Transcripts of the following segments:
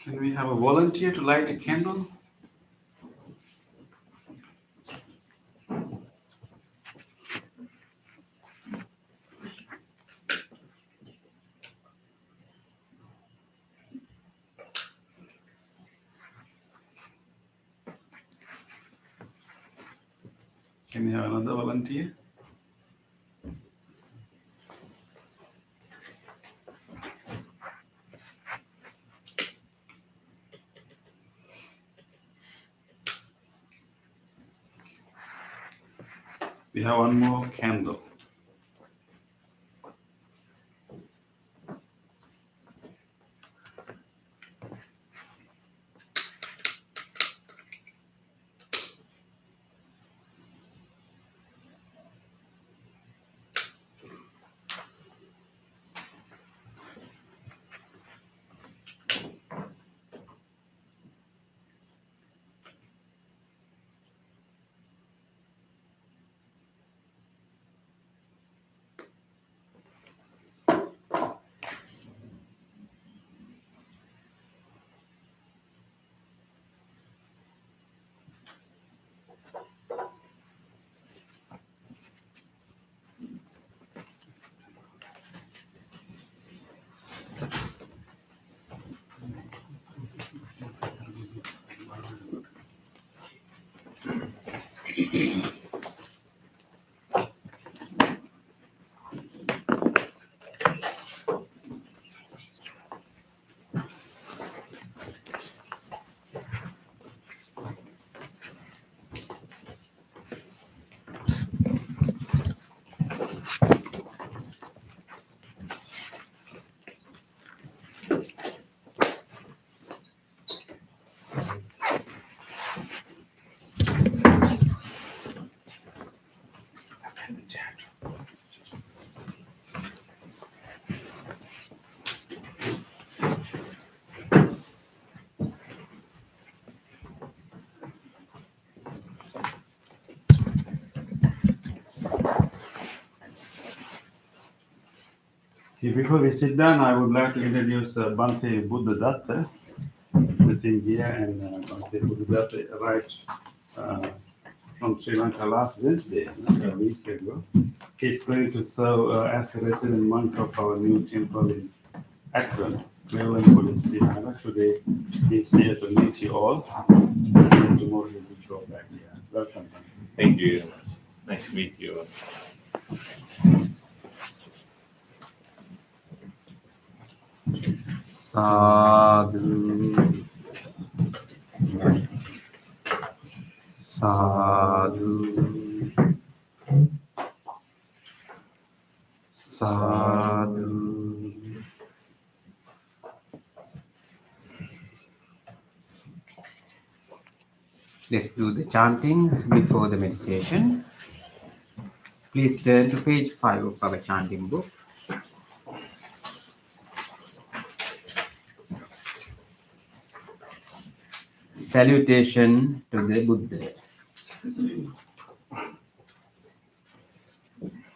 Can we have a volunteer to light a candle? Can we have another volunteer? We have one more candle. Before we sit down, I would like to introduce Bhante Buddhadatta. sitting here, and Bhante Buddhadasa arrived uh, from Sri Lanka last Wednesday, a week ago. He's going to serve as a resident monk of our new temple in Akron, Cleveland Police Srinagar. Today he's here to meet you all, and tomorrow he will go back here. Welcome, Bhante. Thank you very much. Nice to meet you. Sadhu, sadhu, sadhu. Let's do the chanting before the meditation. Please turn to page 5 of our chanting book. Salutation to the Buddha.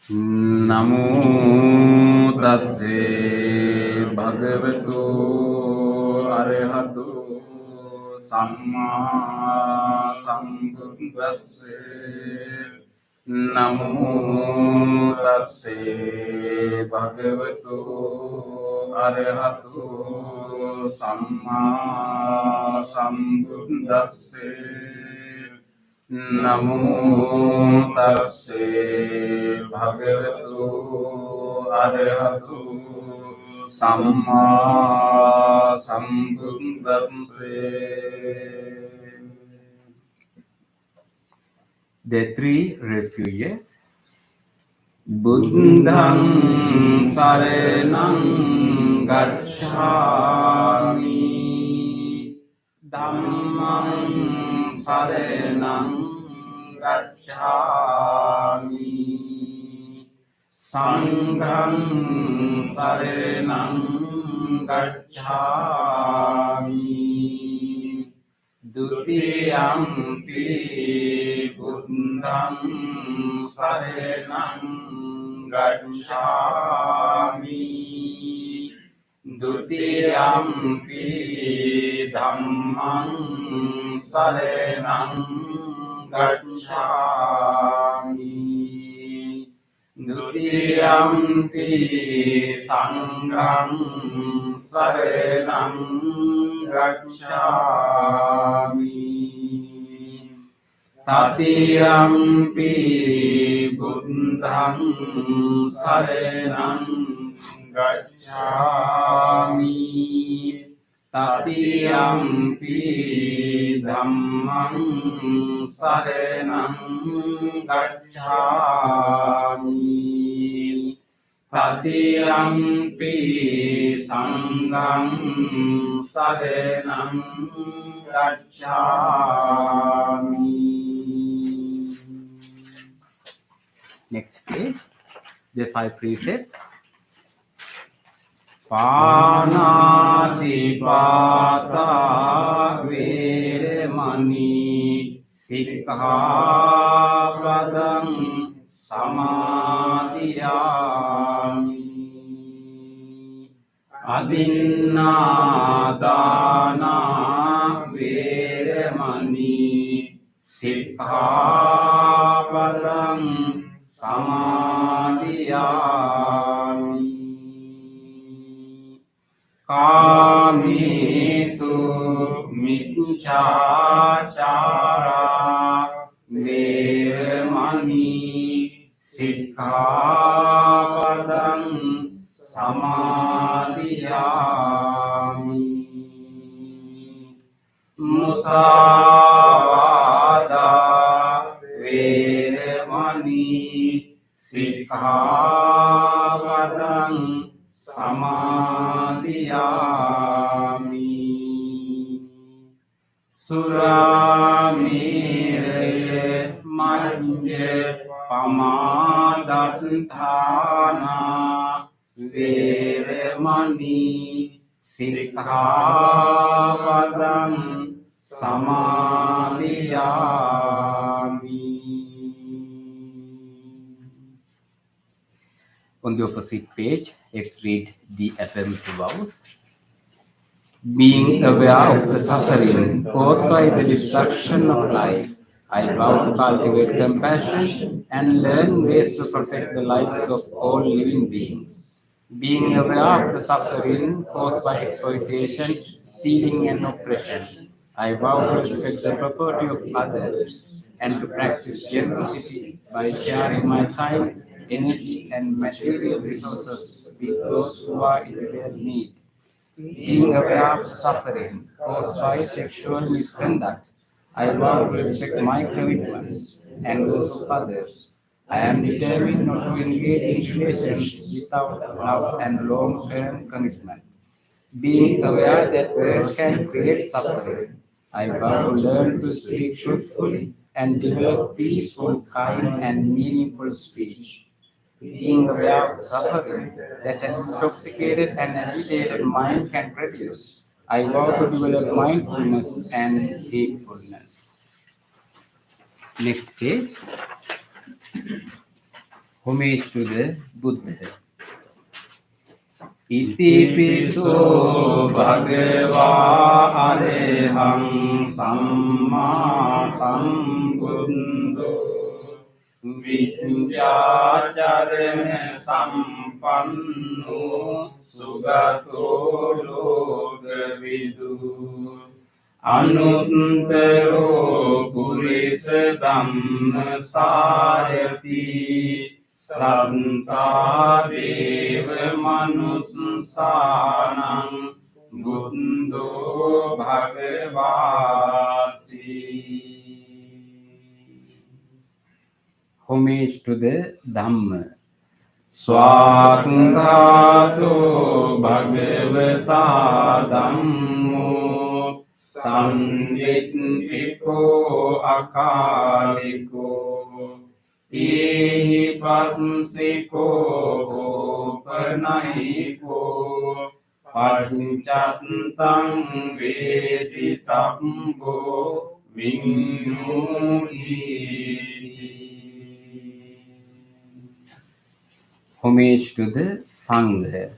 Namo tassa bhagavato arahato samma sambuddhassa. Namo tassa bhagavato arahato samma sambuddhassa. Namo tassa bhagavato arahato samma sambuddhassa. The three refuges. Buddhang saranang gacchami, Dhammang saranang gacchami, Sanghang saranang gacchami, Dutiyampi Buddhang saranang gacchami, Dutiyampi Dhammang saranang gacchami, Dutiyampi Sanghang saranang gacchami, Tatiyampi Buddhang saranang gacchami, Tatiyampi Dhammang saranang gacchami, Tatiyampi Sanghang saranang gacchami. Next page, the 5 precepts. Panatipata Veramani Sikkhapadang Samadhiyami, Adinnādāna Veramani Sikkhapadang Samadhiyami, Kāmesu Micchācārā Veramani Sikkhapadang Samadhiyami, Musāvādā Veramani Sikkhapadang Samadhiyami, Suramēraya Majja Pamādatthāna Veramani Sikkhapadang Samadhiyami. On the opposite page, let's read the affirmative vows. Being aware of the suffering caused by the destruction of life, I vow to cultivate compassion and learn ways to protect the lives of all living beings. Being aware of the suffering caused by exploitation, stealing, and oppression, I vow to respect the property of others and to practice generosity by sharing my time, energy, and material resources with those who are in real need. Being aware of suffering caused by sexual misconduct, I vow to respect my commitments and those of others. I am determined not to engage in relations without love and long-term commitment. Being aware that words can create suffering, I vow to learn to speak truthfully and develop peaceful, kind, and meaningful speech. Being aware of suffering that an intoxicated and agitated mind can produce, I vow to develop mindfulness and heedfulness. Next page. Homage to the Buddha. Iti piso bhagava arehang samma sambuddho Vidyācarana sampanno sugato lokavidu Anuttaro purisa dhamma sarati Santa deva manussanang buddho bhagavati Homage to the Dhamma. Swakhato Bhagavata Dhammo Sanditthiko Akaliko Ihipassiko Opanayiko Panccattang Veditabbo Vinyuhiti Homage to the Sangha.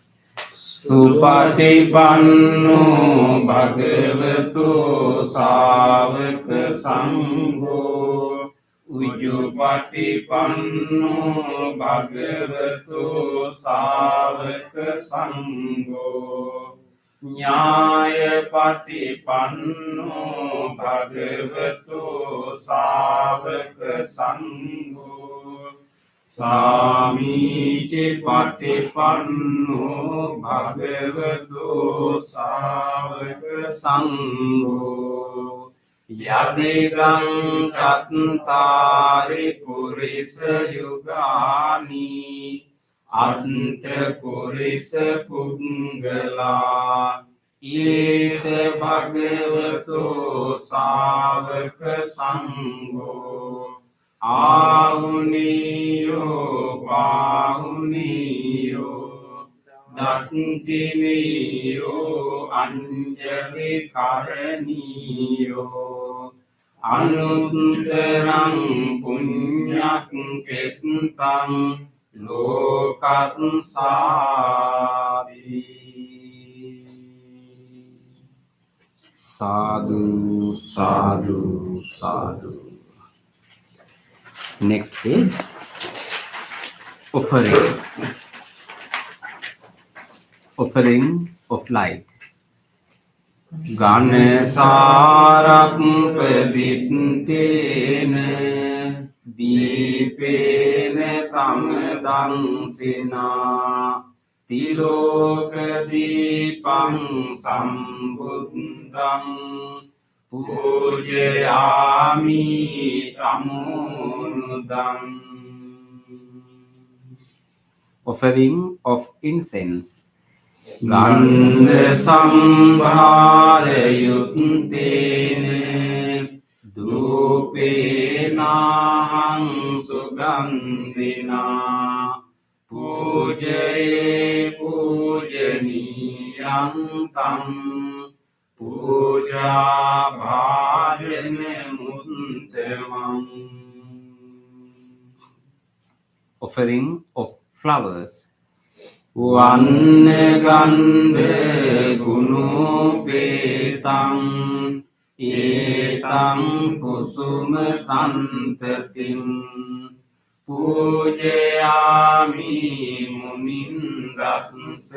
Supatipanno Bhagavato Savaka Sangho Ujupatipanno Bhagavato Savaka Sangho Nyaya Patipanno Bhagavato Savaka Sangho Samīti patipanno bhagavato savaka sangho Yadidang cattari purisa yugani Anta purisa punggala Yesa bhagavato savaka sangho Ahuniyo, Bahuniyo, Dattiniyo, Anjali Karaniyo, Anuttarang Punyak Ketang Lokansati. Sadhu, sadhu, sadhu. Next page. Offerings. Offering of light. Ganesarak padittena Deepena tamadang sina Tiloka deepang sambuddhang Pujayami tamunudam. Offering of incense. Gandha sambhara yuttena Dupenahang sugandhina Pujaye pujaniyam tam Puja bhajane muttamam. Offering of flowers. Vanne gandhe gunu නූපේතං ඒතං කුසුම සන්තතින් පූජයාමි මුනින්දස්ස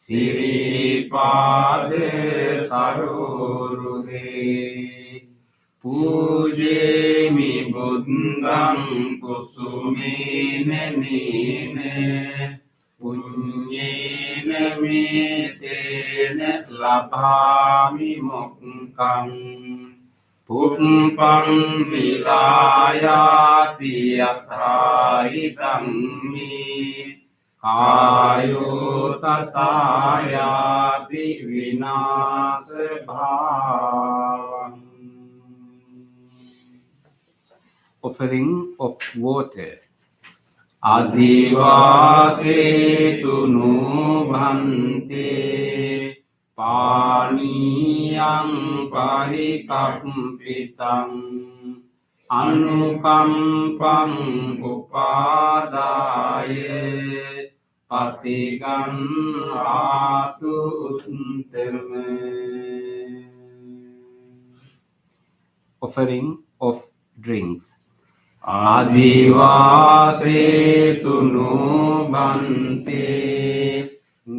සිරිපාද සරෝරුහේ පූජේමි බුද්ධං කුසුමේන නේන පුඤ්ඤේන මේතේන ලභාමි මොක්ඛං පුප්පං විලායාති යථායි ධම්මේ ආයෝ තථායාති විනාශ භාවං. Offering of water. Adivasetu nubhante paniyang parikappitam anukampam upadaya patigan hatu uttama. Offering of drinks. Adivasetu nubhante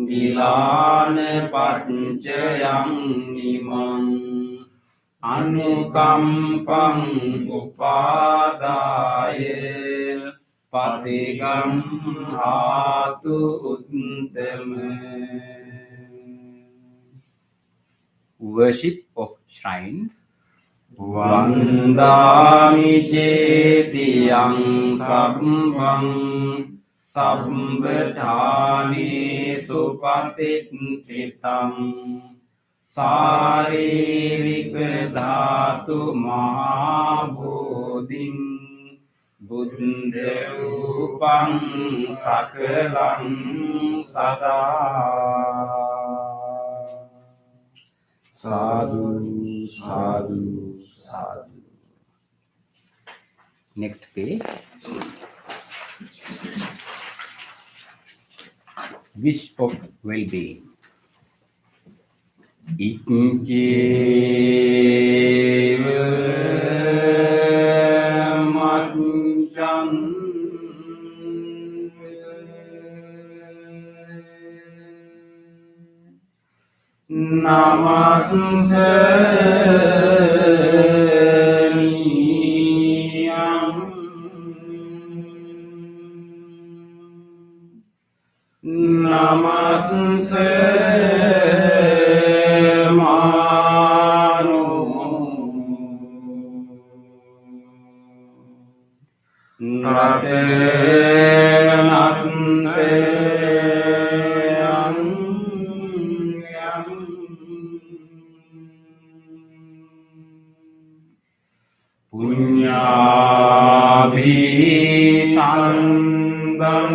gilana paccayang imam anukampam upadaya patigam hatu uttama. Worship of shrines. Vandami cetiyang sabbang sabbadhani supatitthitang saririka dhatu mahabodhing buddha rupang sakalang sada. Sadhu, sadhu, sadhu. Next page. Wish of well-being. Ikjeva machan namaseniyam namasemano ratenante punyabhisandam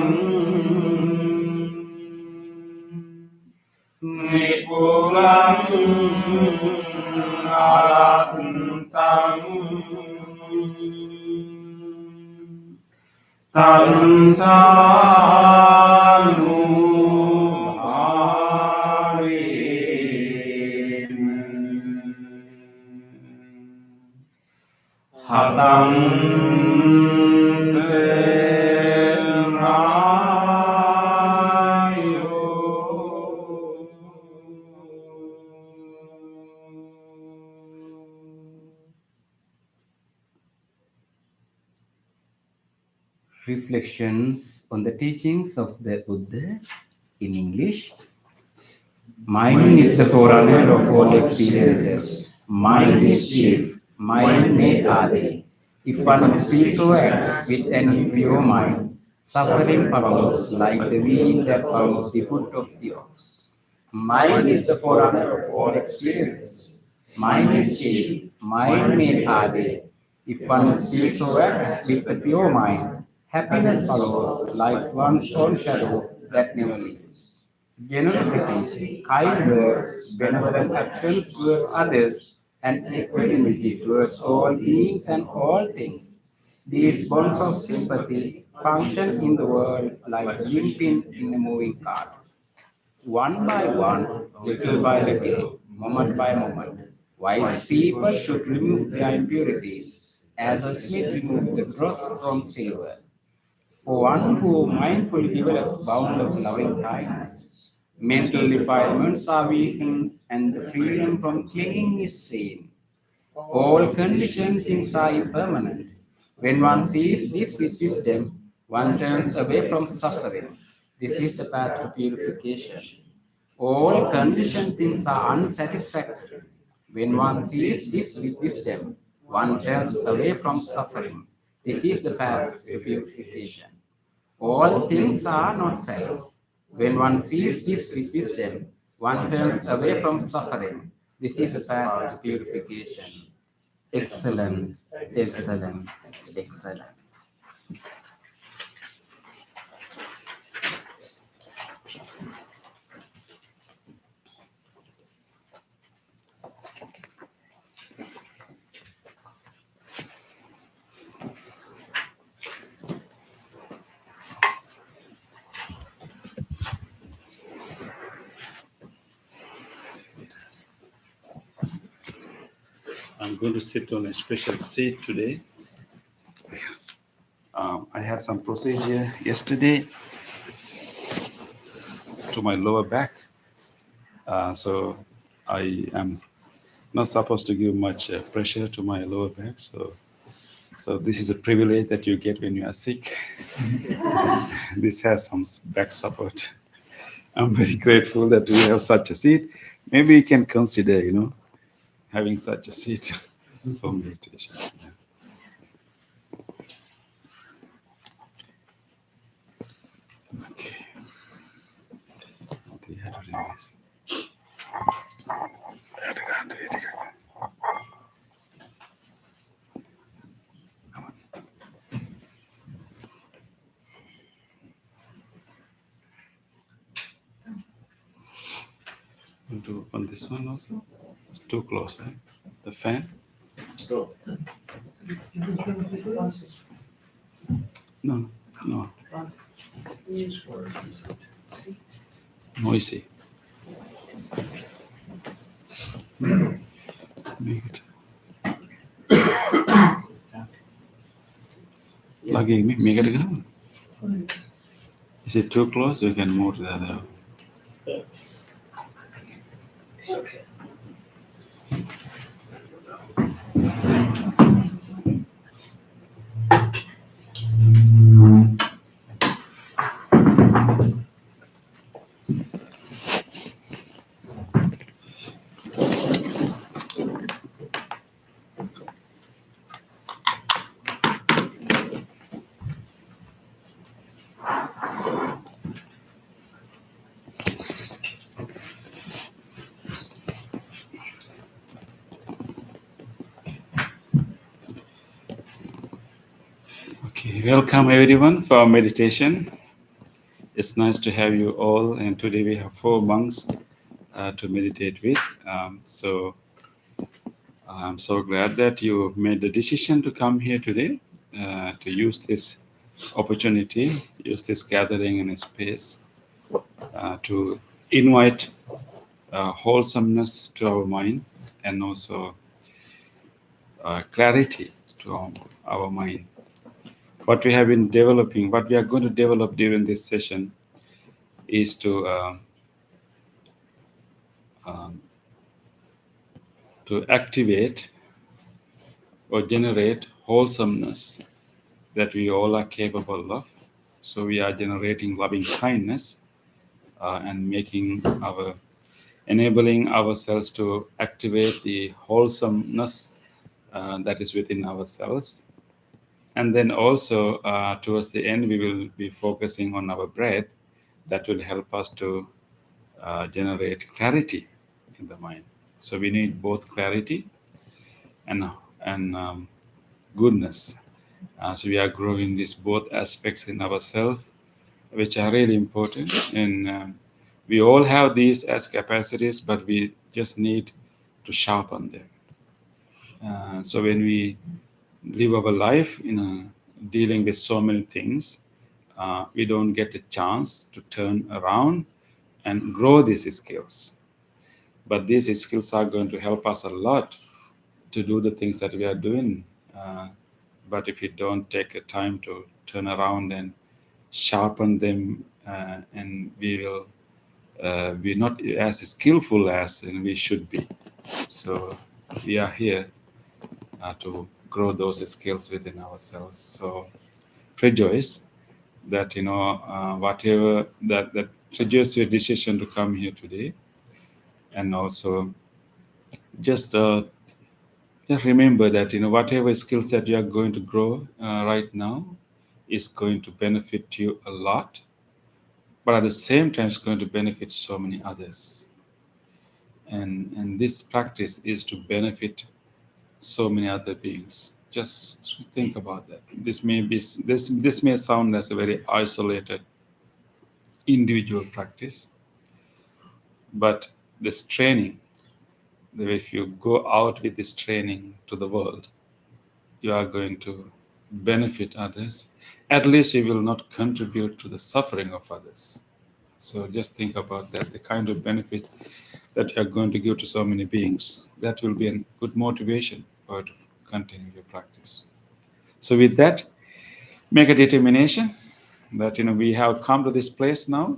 nipulam alatantang tansanu hatang Reflections on the teachings of the Buddha in English. Mind is the forerunner of all experiences. Mind is chief. Mind made are they. If one speaks or acts with an impure mind, suffering follows like the weed that follows the foot of the ox. Mind is the forerunner of all experiences. Mind is chief. Mind made are they. If one speaks or acts with a pure mind, happiness follows like one's own shadow that never leaves. Generosity, kind words, benevolent actions towards others, and equanimity towards all beings and all things. These bonds of sympathy function in the world like a pin in a moving cart. one by one, little by little, moment by moment. Wise people should remove their impurities, as a smith removes the dross from silver. For one who mindfully develops boundless loving kindness, mental defilements are weakened and the freedom from clinging is seen. All conditioned things are impermanent. When one sees this with wisdom, one turns away from suffering. This is the path to purification. All conditioned things are unsatisfactory. When one sees this with wisdom, one turns away from suffering. This is the path to purification. All things are not self. When one sees this with wisdom, one turns away from suffering. This is the path to purification. Excellent, excellent, excellent. I'm going to sit on a special seat today. Yes. I had some procedure yesterday to my lower back. So I am not supposed to give much pressure to my lower back. So this is a privilege that you get when you are sick. This has some back support. I'm very grateful that we have such a seat. Maybe you can consider, having such a seat for meditation. Yeah. Okay. Want to on this one also? It's too close, right? The fan? No, no. Noisy. Make it. Plugging me, make it again. Is it too close? We can move to the other. Okay, welcome everyone for meditation. It's nice to have you all, and today we have 4 monks to meditate with. So I'm so glad that you made the decision to come here today to use this opportunity, use this gathering in a space to invite wholesomeness to our mind and also clarity to our mind. What we have been developing, what we are going to develop during this session is to activate or generate wholesomeness that we all are capable of. So we are generating loving kindness and enabling ourselves to activate the wholesomeness that is within ourselves. And then also towards the end, we will be focusing on our breath that will help us to generate clarity in the mind. So we need both clarity and goodness. So we are growing these both aspects in ourselves, which are really important. And we all have these as capacities, but we just need to sharpen them. So when we live our life dealing with so many things, we don't get a chance to turn around and grow these skills. But these skills are going to help us a lot to do the things that we are doing. But if you don't take a time to turn around and sharpen them, and we're not as skillful as we should be. So we are here to grow those skills within ourselves. So rejoice that whatever that rejoice your decision to come here today, and also just remember that whatever skills that you are going to grow right now is going to benefit you a lot, but at the same time it's going to benefit so many others. And this practice is to benefit so many other beings. Just think about that. This may sound as a very isolated individual practice, but this training, if you go out with this training to the world, you are going to benefit others. At least you will not contribute to the suffering of others. So just think about that, the kind of benefit that you are going to give to so many beings. That will be a good motivation for you to continue your practice. So with that, make a determination that we have come to this place now.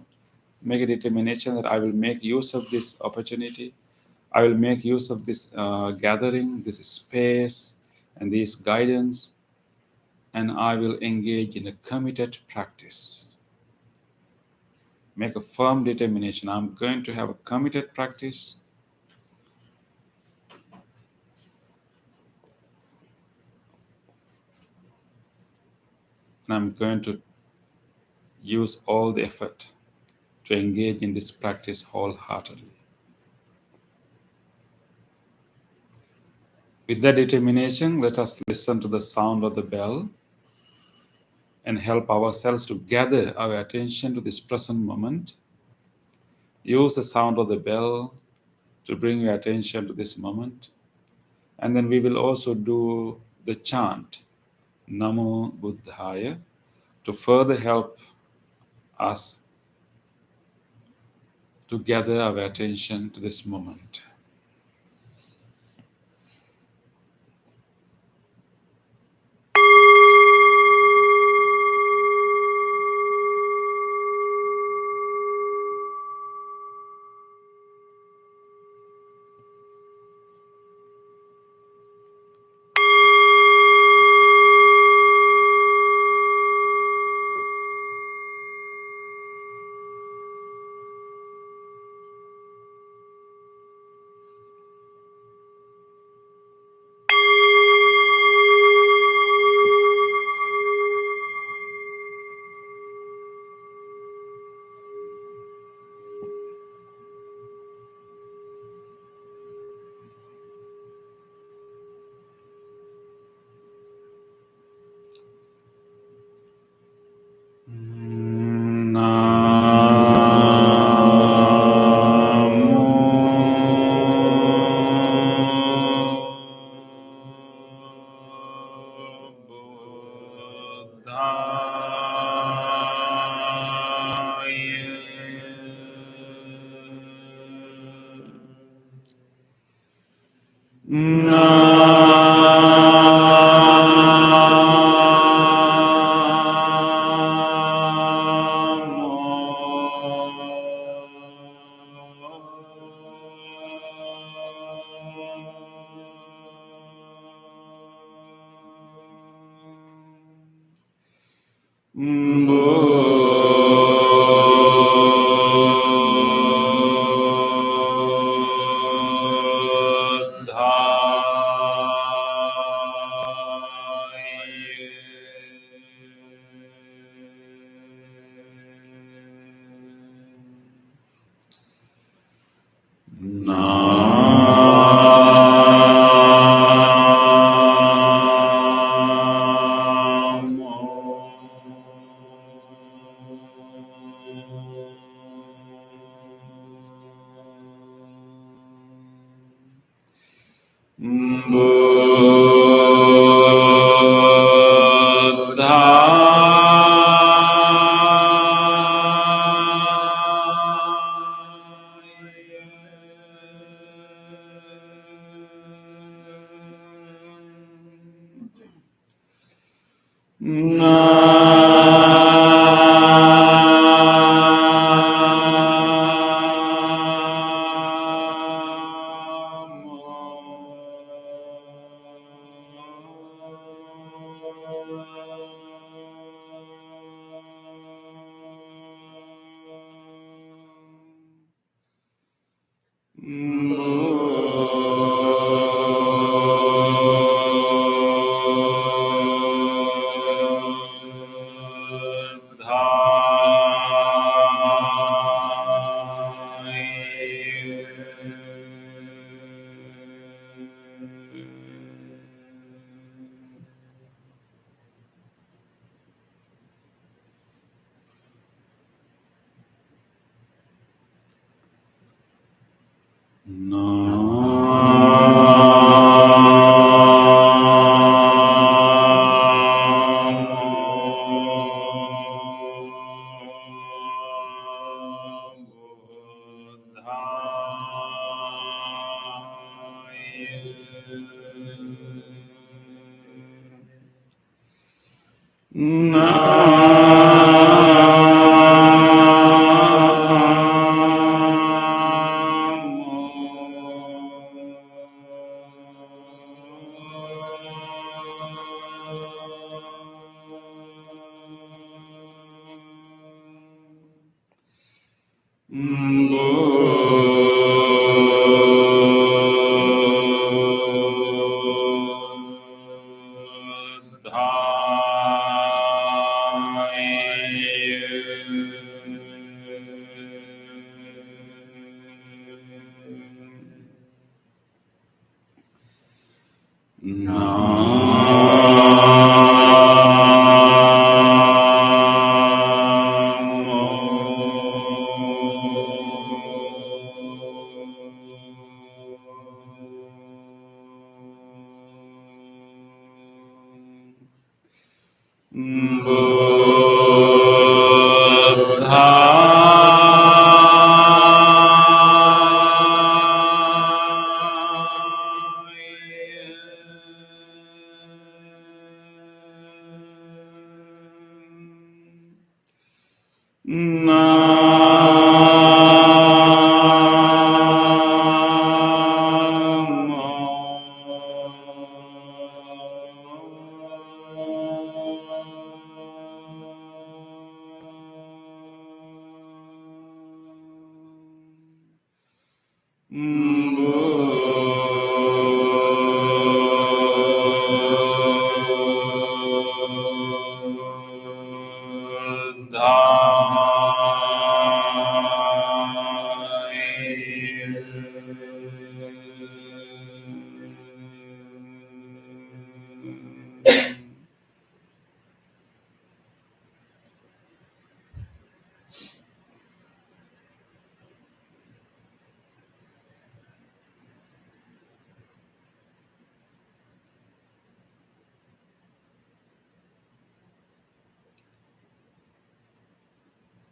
Make a determination that I will make use of this opportunity. I will make use of this gathering, this space, and this guidance, and I will engage in a committed practice. Make a firm determination. I'm going to have a committed practice. And I'm going to use all the effort to engage in this practice wholeheartedly. With that determination, let us listen to the sound of the bell and help ourselves to gather our attention to this present moment. Use the sound of the bell to bring your attention to this moment. And then we will also do the chant, Namo Buddhaya, to further help us to gather our attention to this moment.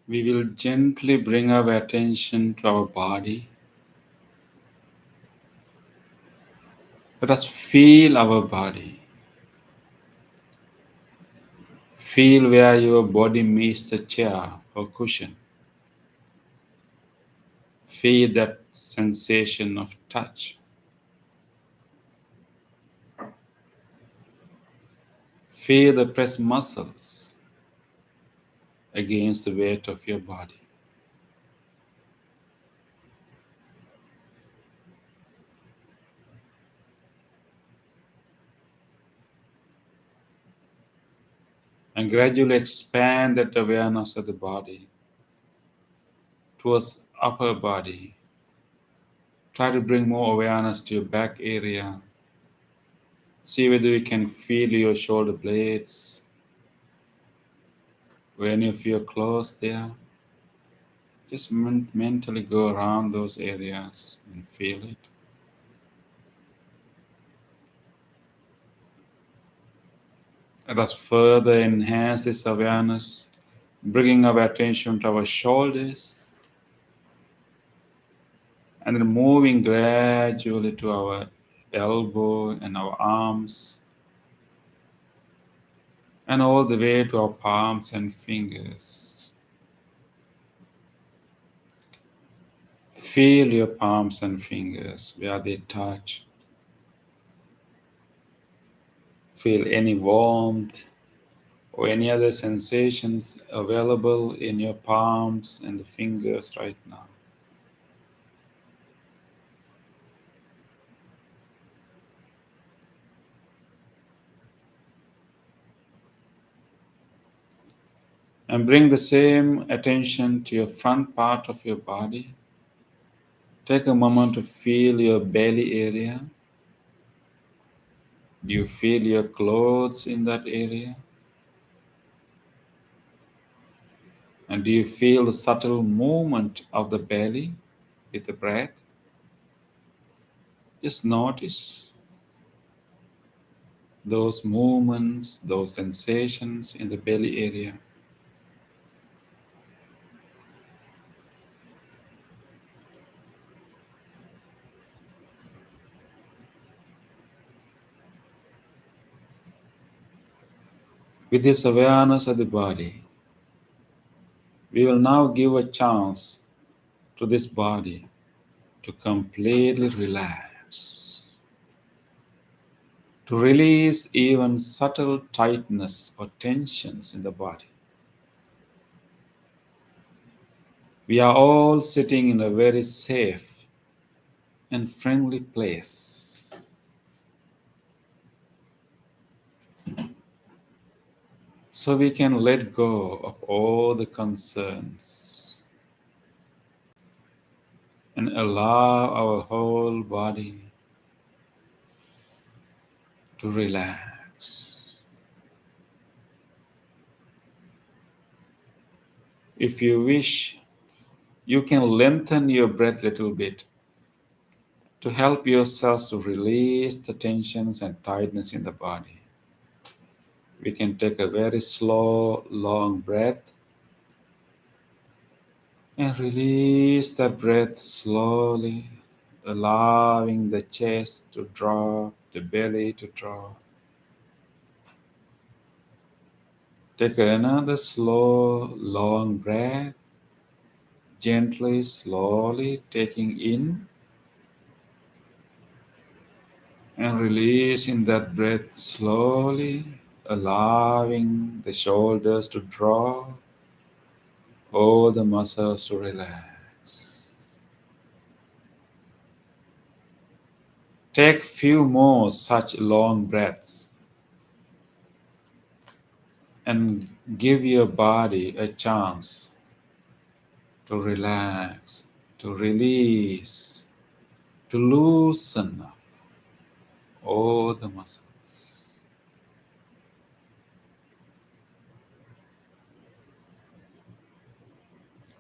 We will gently bring our attention to our body. Let us feel our body. Feel where your body meets the chair or cushion. Feel that sensation of touch. Feel the pressed muscles against the weight of your body. And gradually expand that awareness of the body towards upper body. Try to bring more awareness to your back area. See whether you can feel your shoulder blades, or any of your clothes there. Just mentally go around those areas and feel it. Let us further enhance this awareness, bringing our attention to our shoulders, and then moving gradually to our elbow and our arms, and all the way to our palms and fingers. Feel your palms and fingers where they touch. Feel any warmth or any other sensations available in your palms and the fingers right now. And bring the same attention to your front part of your body. Take a moment to feel your belly area. Do you feel your clothes in that area? And do you feel the subtle movement of the belly with the breath? Just notice those movements, those sensations in the belly area. With this awareness of the body, we will now give a chance to this body to completely relax, to release even subtle tightness or tensions in the body. We are all sitting in a very safe and friendly place. So we can let go of all the concerns and allow our whole body to relax. If you wish, you can lengthen your breath a little bit to help yourselves to release the tensions and tightness in the body. We can take a very slow, long breath and release that breath slowly, allowing the chest to drop, the belly to drop. Take another slow, long breath, gently, slowly taking in and releasing that breath slowly, allowing the shoulders to drop, all the muscles to relax. Take few more such long breaths and give your body a chance to relax, to release, to loosen up all the muscles.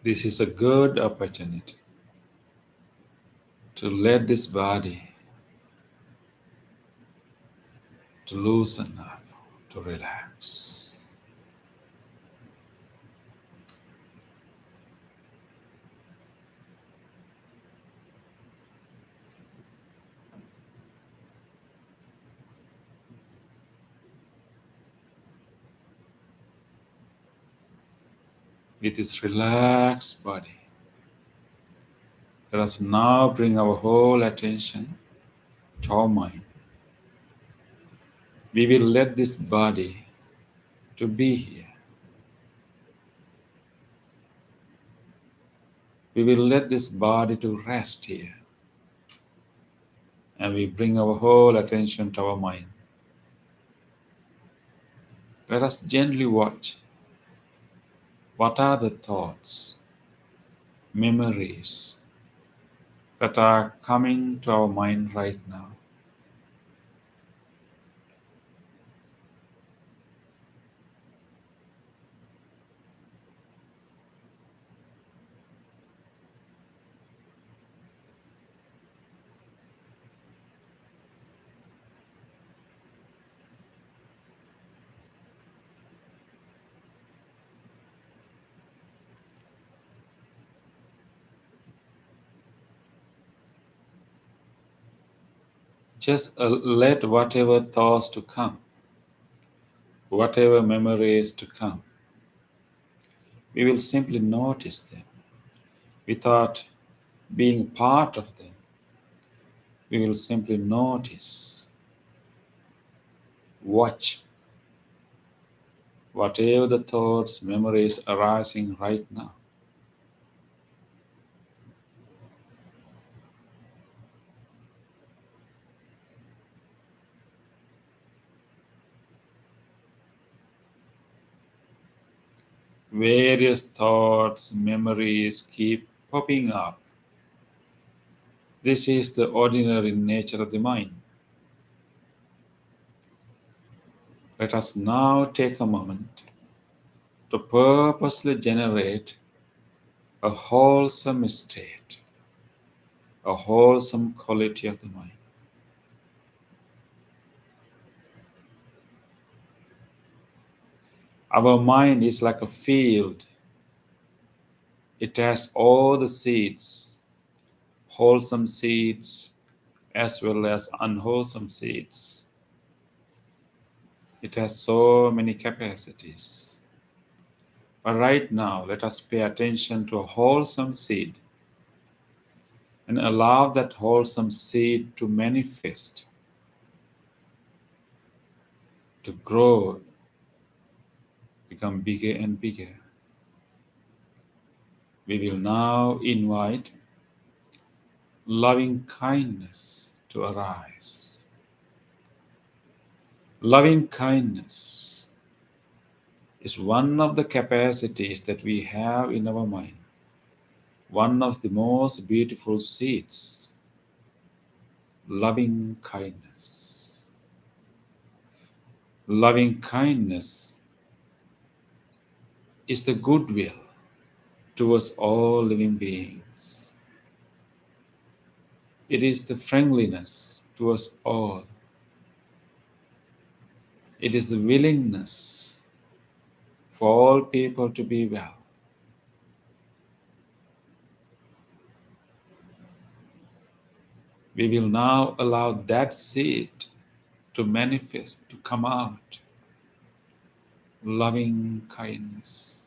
This is a good opportunity to let this body to loosen up, to relax. With this relaxed body, let us now bring our whole attention to our mind. We will let this body to be here. We will let this body to rest here. And we bring our whole attention to our mind. Let us gently watch what are the thoughts, memories that are coming to our mind right now. Just let whatever thoughts to come. whatever memories to come, we will simply notice them without being part of them. We will simply notice, watch whatever the thoughts, memories arising right now. Various thoughts, memories keep popping up. This is the ordinary nature of the mind. Let us now take a moment to purposely generate a wholesome state, a wholesome quality of the mind. Our mind is like a field. It has all the seeds, wholesome seeds as well as unwholesome seeds. It has so many capacities. But right now, let us pay attention to a wholesome seed and allow that wholesome seed to manifest, to grow, become bigger and bigger. We will now invite loving kindness to arise. Loving kindness is one of the capacities that we have in our mind, one of the most beautiful seeds. Loving kindness. Loving kindness is the goodwill towards all living beings. It is the friendliness towards all. It is the willingness for all people to be well. We will now allow that seed to manifest, to come out. Loving kindness.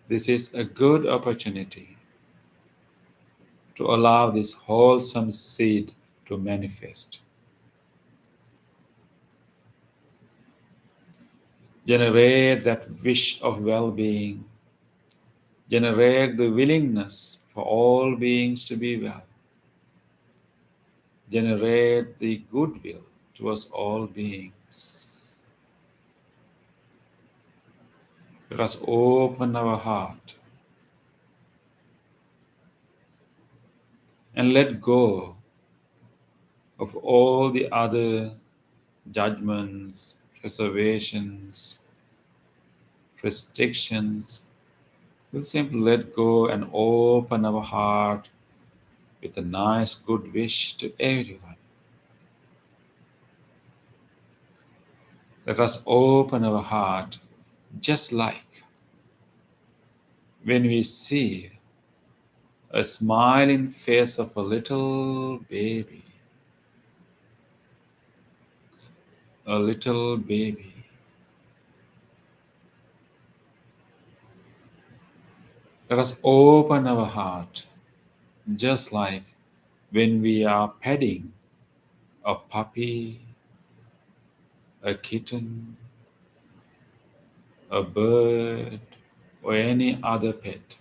This is a good opportunity to allow this wholesome seed to manifest. Generate that wish of well-being. Generate the willingness for all beings to be well. Generate the goodwill towards all beings. Let us open our heart and let go of all the other judgments, reservations, restrictions. We'll simply let go and open our heart with a nice good wish to everyone. Let us open our heart just like when we see a smiling face of a little baby. A little baby. Let us open our heart just like when we are petting a puppy, a kitten, a bird, or any other pet.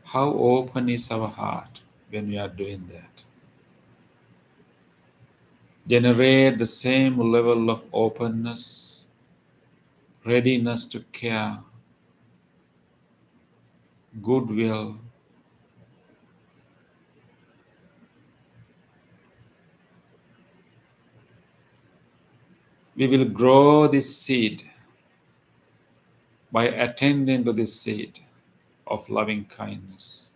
How open is our heart when we are doing that? Generate the same level of openness, readiness to care, goodwill. We will grow this seed by attending to this seed of loving kindness.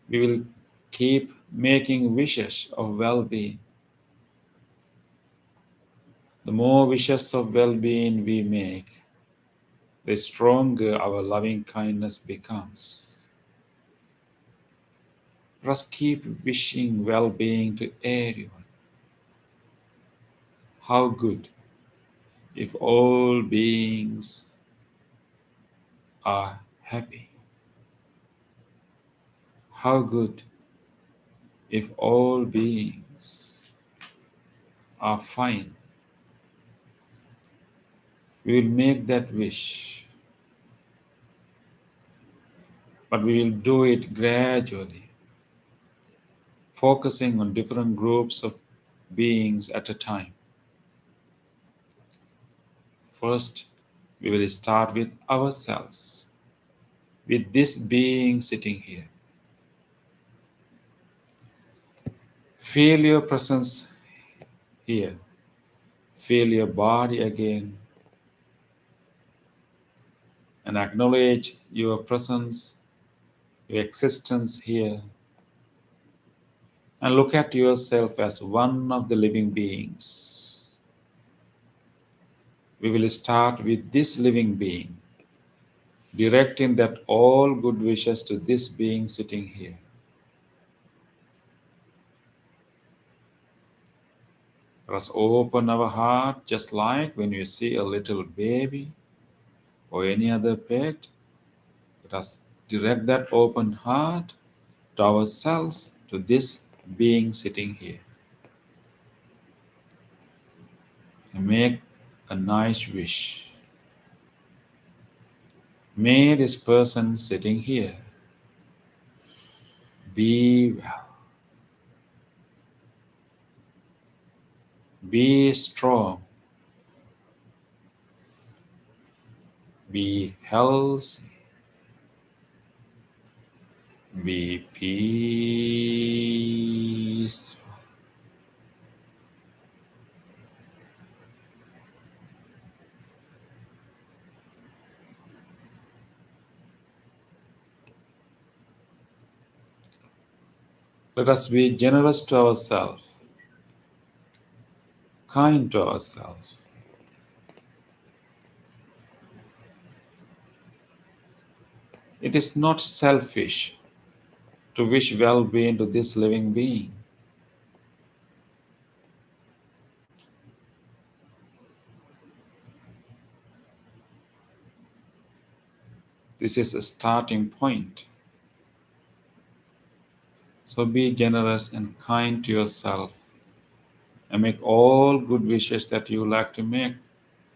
We will keep making wishes of well-being. The more wishes of well-being we make, the stronger our loving kindness becomes. Let us keep wishing well-being to everyone. How good if all beings are happy. How good if all beings are fine. We will make that wish, but we will do it gradually, focusing on different groups of beings at a time. First, we will start with ourselves, with this being sitting here. Feel your presence here. Feel your body again and acknowledge your presence, your existence here. And look at yourself as one of the living beings. We will start with this living being, directing that all good wishes to this being sitting here. Let us open our heart just like when you see a little baby or any other pet. Let us direct that open heart to ourselves, to this being sitting here. And make a nice wish. May this person sitting here be well, be strong, be healthy, be peaceful. Let us be generous to ourselves, kind to ourselves. It is not selfish to wish well-being to this living being. This is a starting point. So be generous and kind to yourself and make all good wishes that you like to make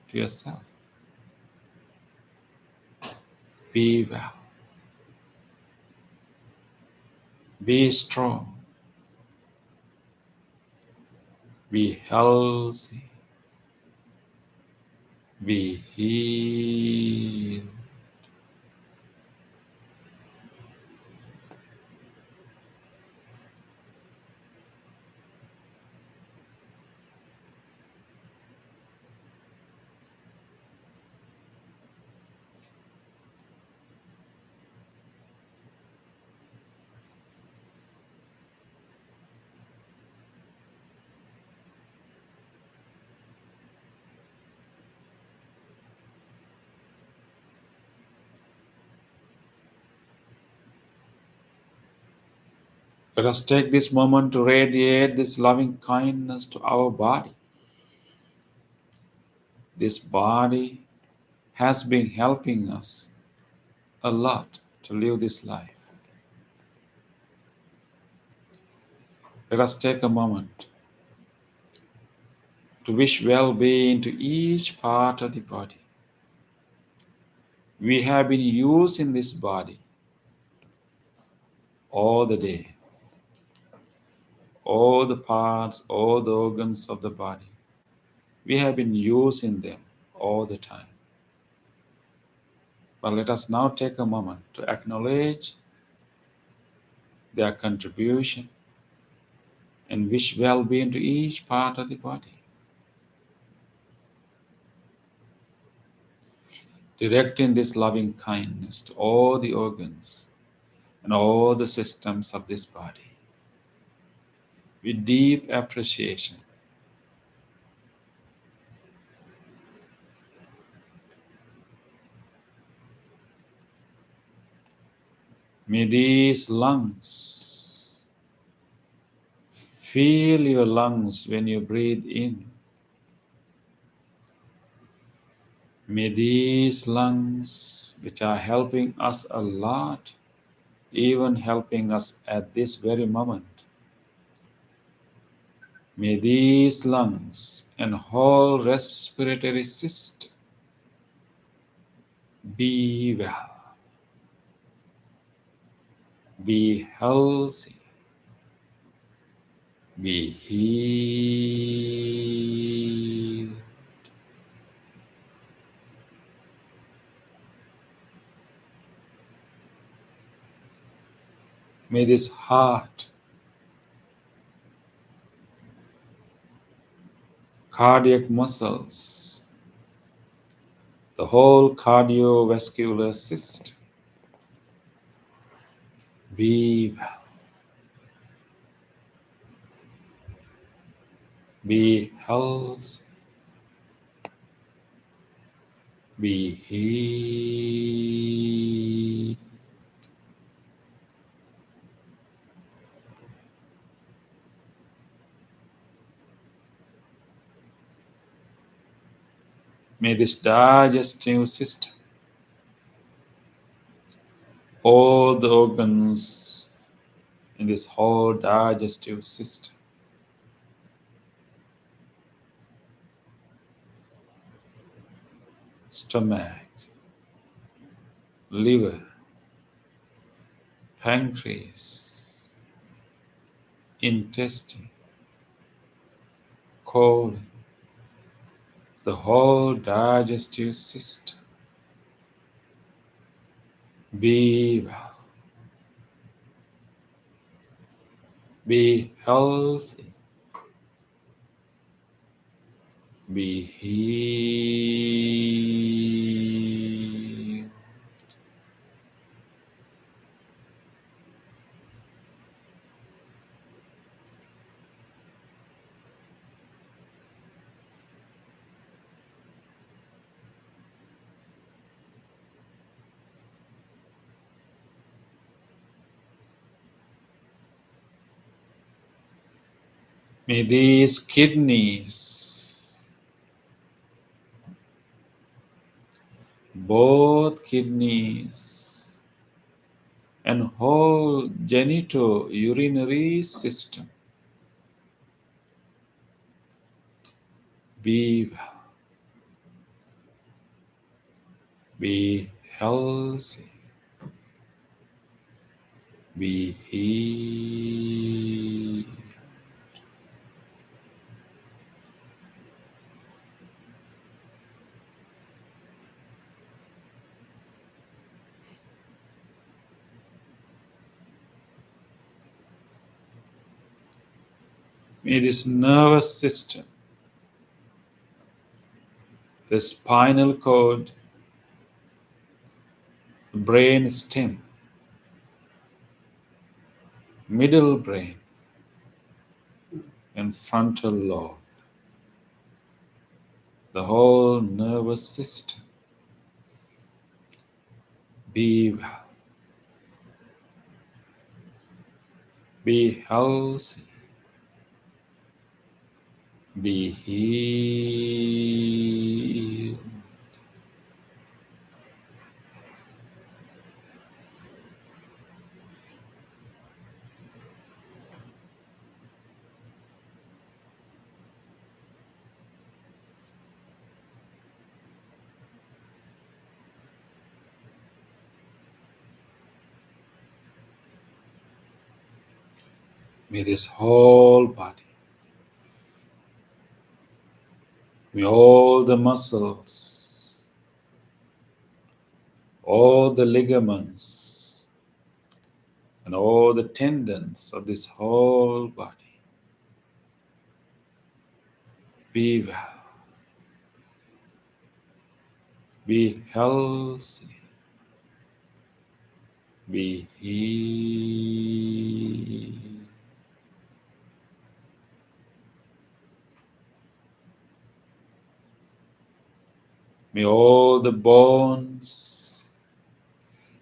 to yourself. Be well. Be strong. Be healthy. Be healed. Let us take this moment to radiate this loving kindness to our body. This body has been helping us a lot to live this life. Let us take a moment to wish well-being to each part of the body. We have been using this body all the day, all the parts, all the organs of the body. We have been using them all the time. But let us now take a moment to acknowledge their contribution and wish well-being to each part of the body. Directing this loving kindness to all the organs and all the systems of this body with deep appreciation. May these lungs, feel your lungs when you breathe in May these lungs, which are helping us a lot, even helping us at this very moment, may these lungs and whole respiratory system be well, be healthy, be healed. May this heart, cardiac muscles, the whole cardiovascular system be well, be healthy, be healed. May this digestive system, all the organs in this whole digestive system, stomach, liver, pancreas, intestine, colon, the whole digestive system be well, be healthy, be healed. May these kidneys, both kidneys and whole genitourinary system be well, be healthy, be healed. May this nervous system, the spinal cord, brain stem, middle brain, and frontal lobe, the whole nervous system be well, be healthy, be healed. May this whole body, may all the muscles, all the ligaments, and all the tendons of this whole body be well, be healthy, be healed. May all the bones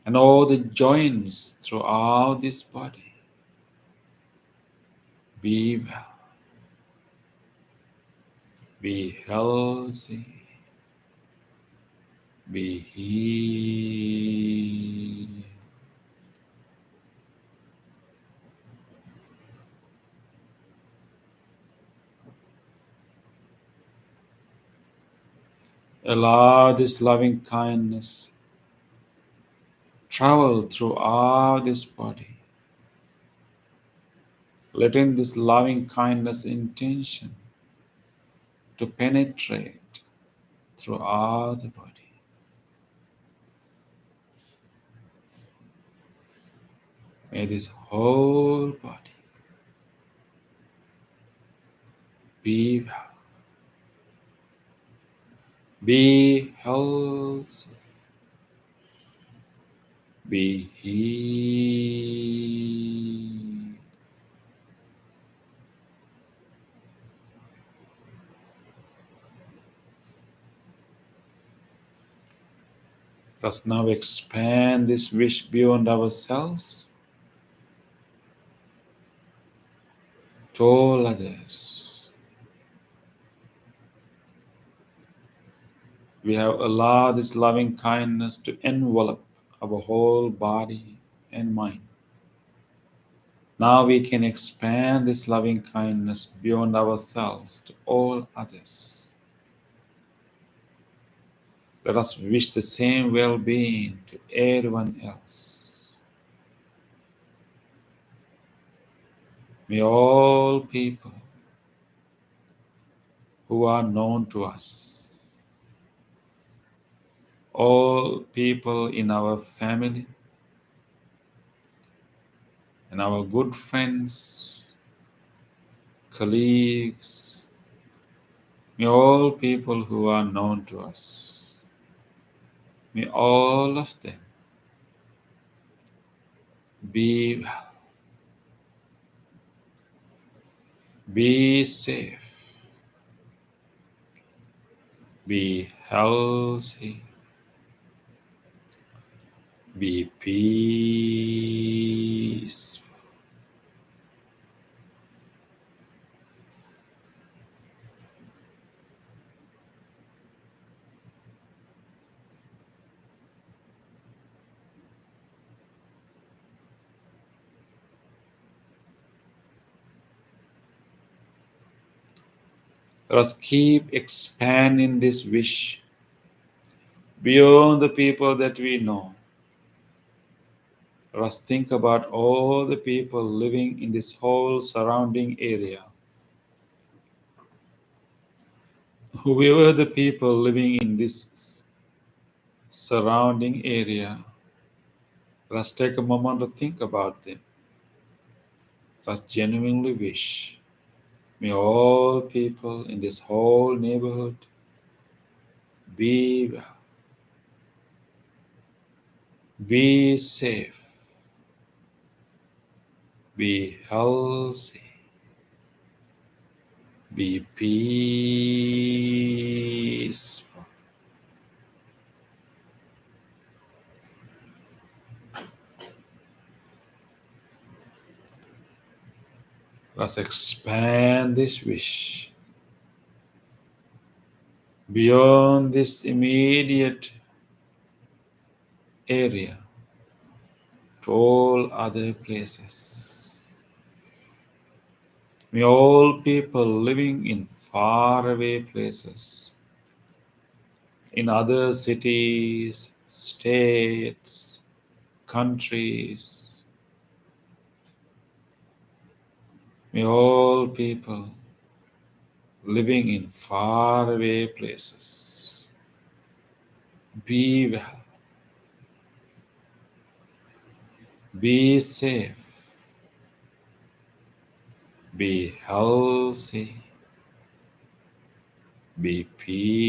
and all the joints throughout this body be well, be healthy, Be healed. Allow this loving kindness travel throughout this body, letting this loving kindness intention to penetrate throughout the body. May this whole body be well, be healthy, be healed. Let's now expand this wish beyond ourselves to all others. We have allowed this loving kindness to envelop our whole body and mind. Now we can expand this loving kindness beyond ourselves to all others. Let us wish the same well-being to everyone else. May all people who are known to us, all people in our family, and our good friends, colleagues, may all people who are known to us, may all of them be well, be safe, be healthy, be peaceful. Let us keep expanding this wish beyond the people that we know. Let us think about all the people living in this whole surrounding area. Whoever the people living in this surrounding area, let us take a moment to think about them. Let us genuinely wish, may all people in this whole neighborhood be well, be safe, be healthy, be peaceful. Let's expand this wish beyond this immediate area to all other places. May all people living in faraway places, in other cities, states, countries, may all people living in faraway places be well, be safe, be healthy, be peaceful.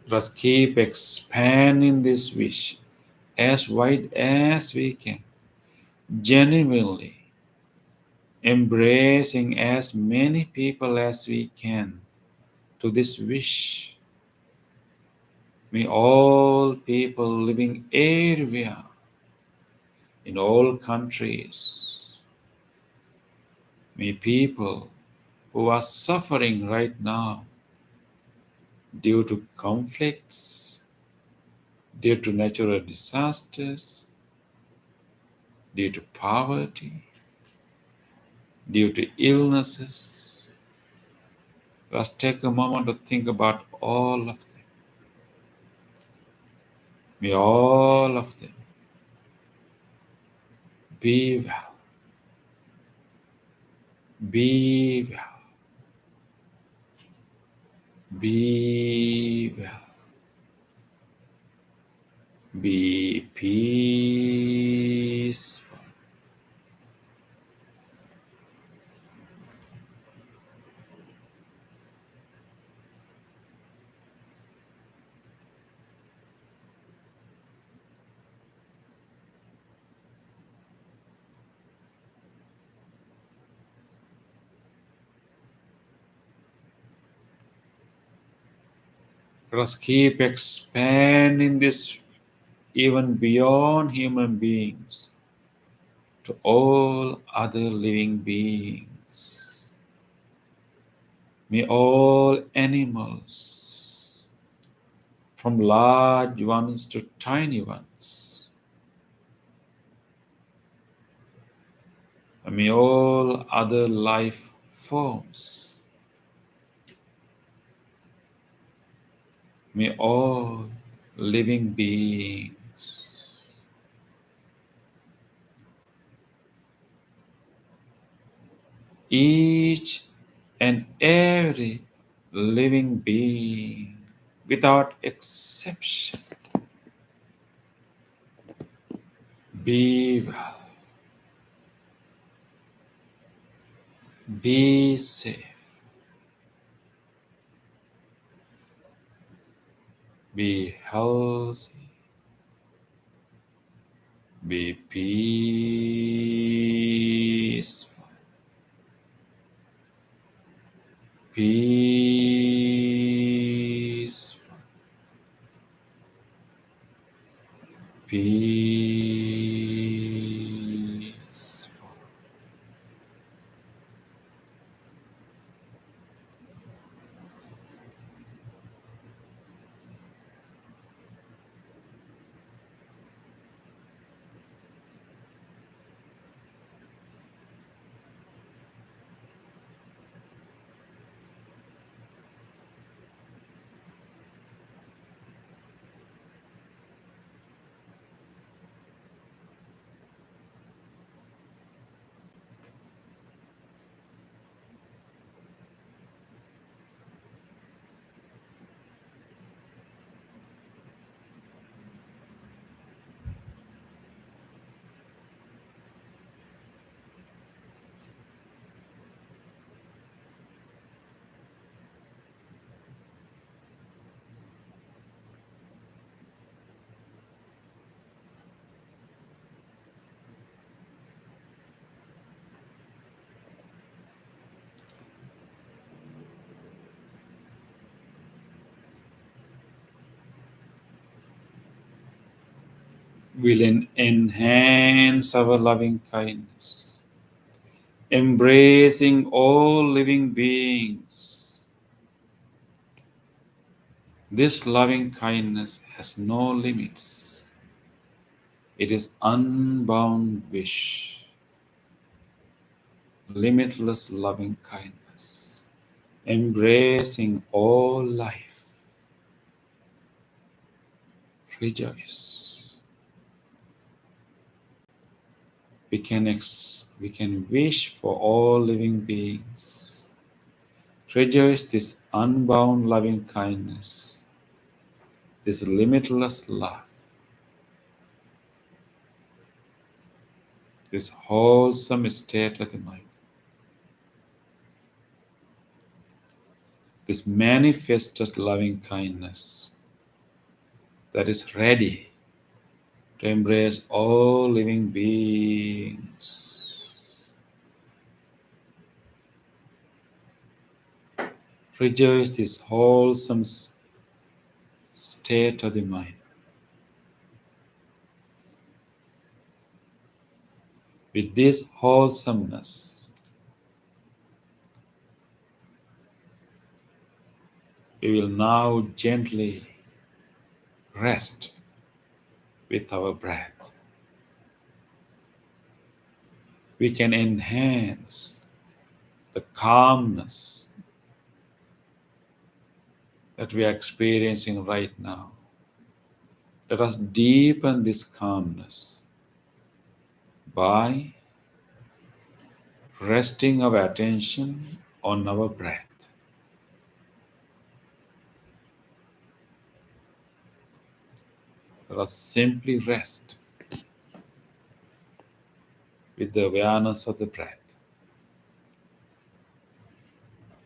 Let us keep expanding this wish as wide as we can, genuinely embracing as many people as we can to this wish May all people living everywhere in all countries, may people who are suffering right now due to conflicts, due to natural disasters, due to poverty, due to illnesses. Let's take a moment to think about all of them. May all of them be well, be well, be well, be peaceful. Let us keep expanding this even beyond human beings to all other living beings. May all animals, from large ones to tiny ones, and may all other life forms, may all living beings, each and every living being without exception, be well, be safe, be healthy, be peaceful, peaceful, peaceful. Will enhance our loving kindness, embracing all living beings. This loving kindness has no limits. It is unbound wish, limitless loving kindness, embracing all life. Rejoice. We can wish for all living beings. Rejoice this unbound loving kindness, this limitless love, this wholesome state of the mind, this manifested loving kindness that is ready to embrace all living beings. Rejoice this wholesome state of the mind. With this wholesomeness, we will now gently rest with our breath. We can enhance the calmness that we are experiencing right now. Let us deepen this calmness by resting our attention on our breath. Let us simply rest with the awareness of the breath.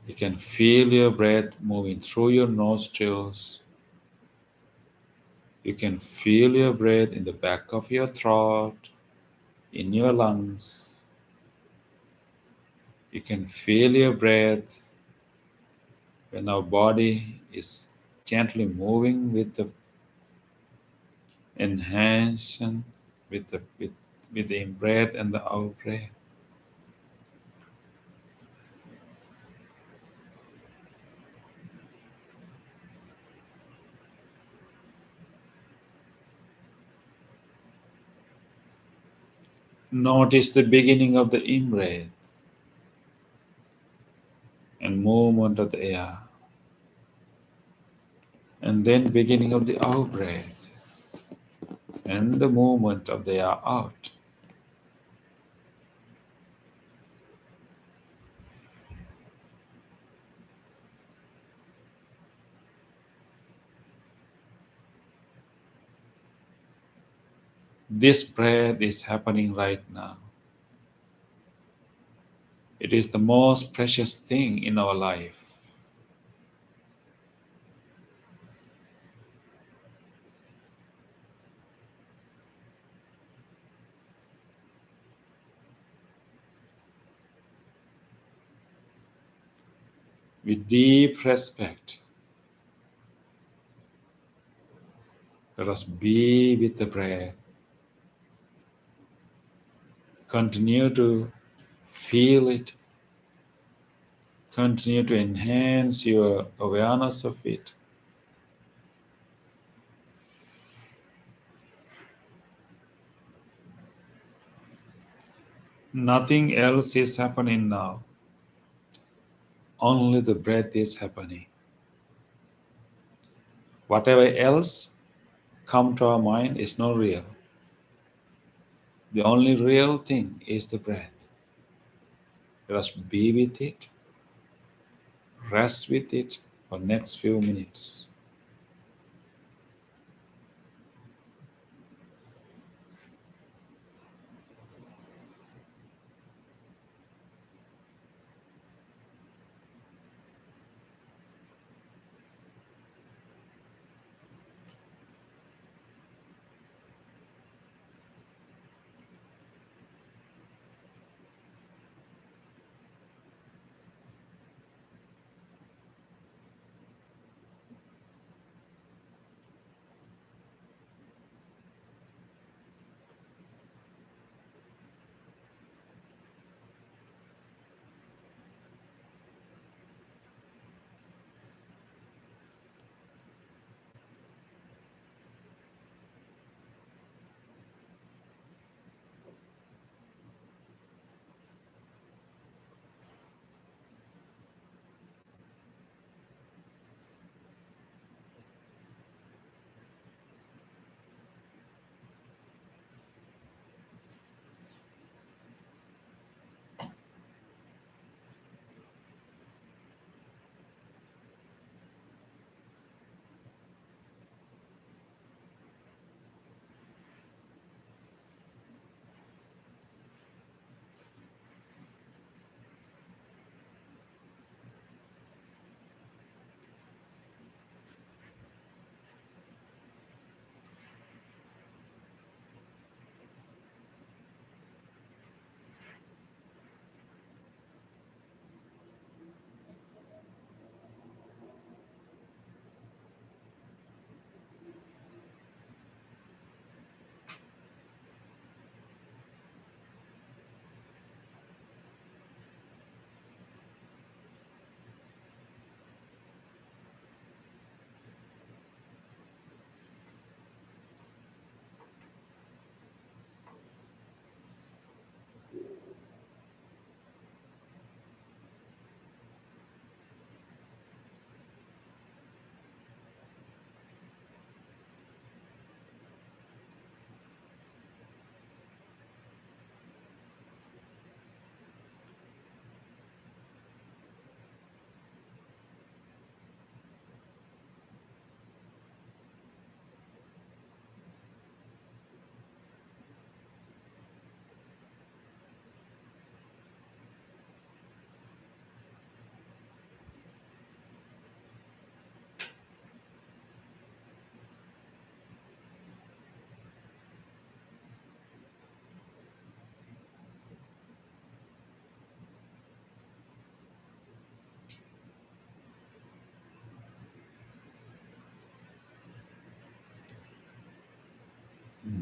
You can feel your breath moving through your nostrils. You can feel your breath in the back of your throat, in your lungs. You can feel your breath when our body is gently moving with the enhancement, with the in-breath and the out-breath. Notice the beginning of the in-breath and movement of the air, and then beginning of the out-breath and the movement of the air out. This breath is happening right now. It is the most precious thing in our life. With deep respect, let us be with the breath. Continue to feel it. Continue to enhance your awareness of it. Nothing else is happening now. Only the breath is happening. Whatever else come to our mind is not real. The only real thing is the breath. Let us be with it. Rest with it for next few minutes.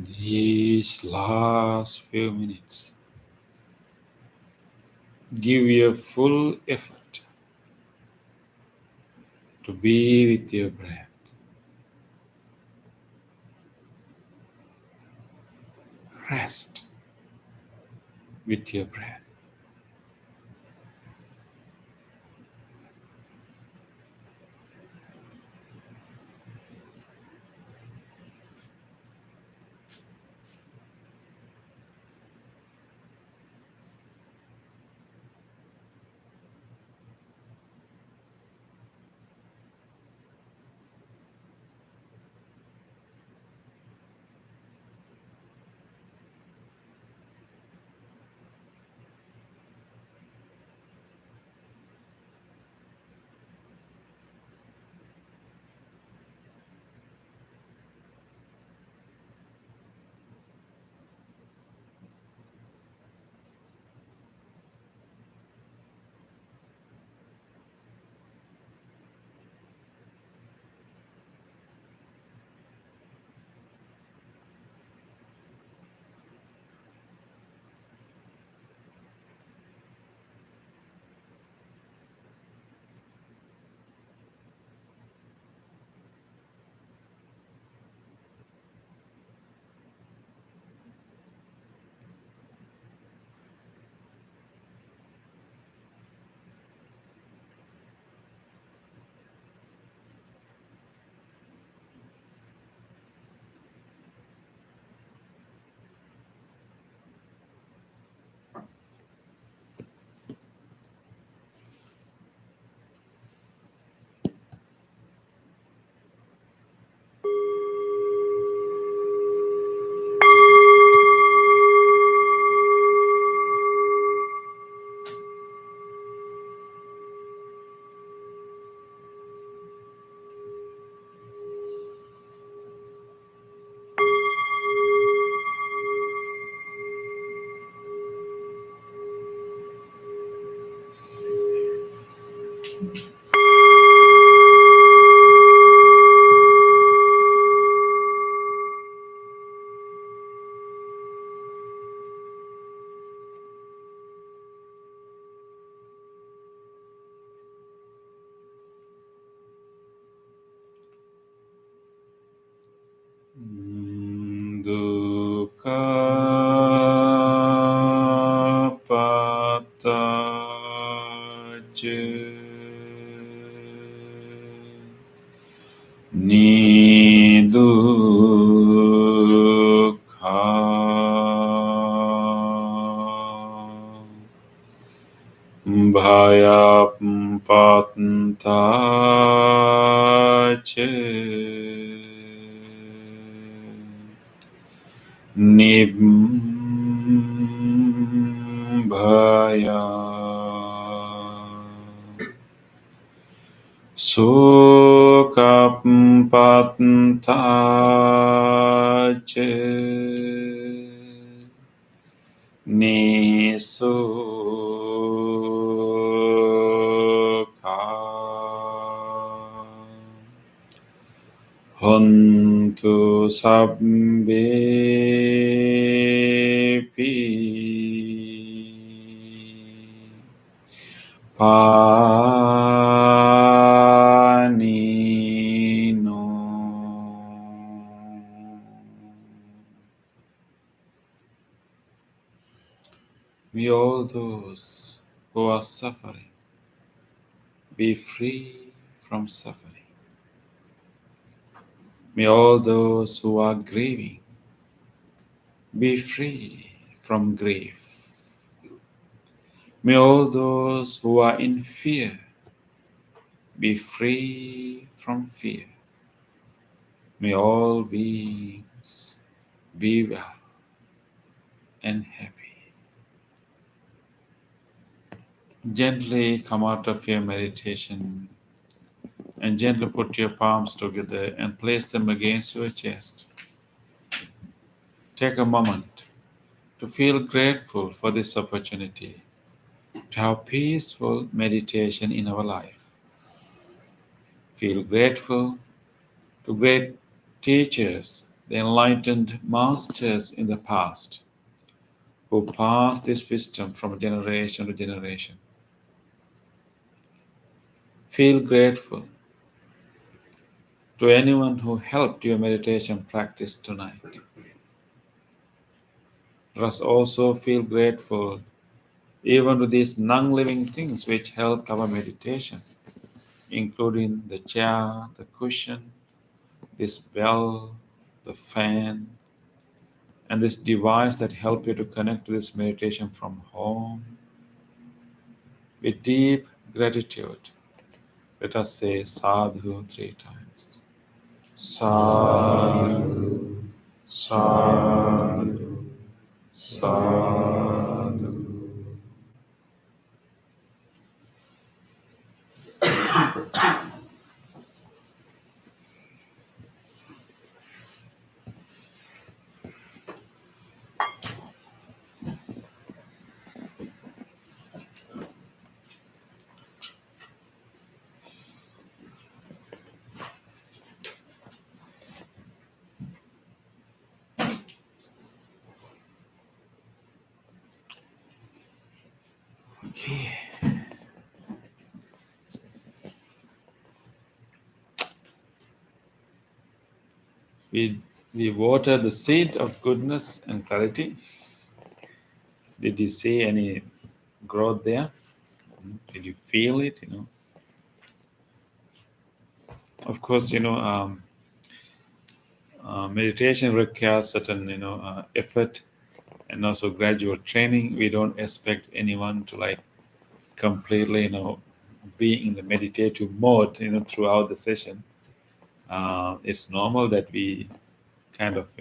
These last few minutes, give your full effort to be with your breath. Rest with your breath. Dukkha patac nidukkha bhayapattac nibbaya sukapattac nisukha hontu sabbepi panino. May all those who are suffering be free from suffering. May all those who are grieving be free from grief. May all those who are in fear be free from fear. May all beings be well and happy. Gently come out of your meditation and gently put your palms together and place them against your chest. Take a moment to feel grateful for this opportunity to have peaceful meditation in our life. Feel grateful to great teachers the enlightened masters in the past who passed this wisdom from generation to generation. Feel grateful to anyone who helped your meditation practice tonight. Let us also feel grateful even to these non-living things which helped our meditation, including the chair, the cushion, this bell, the fan, and this device that helped you to connect to this meditation from home. With deep gratitude, let us say sadhu 3 times. Sadhu, sadhu, sadhu. Okay. We water the seed of goodness and clarity. Did you see any growth there? Did you feel it? Of course, meditation requires certain, effort and also gradual training. We don't expect anyone to completely, be in the meditative mode, throughout the session. It's normal that we kind of,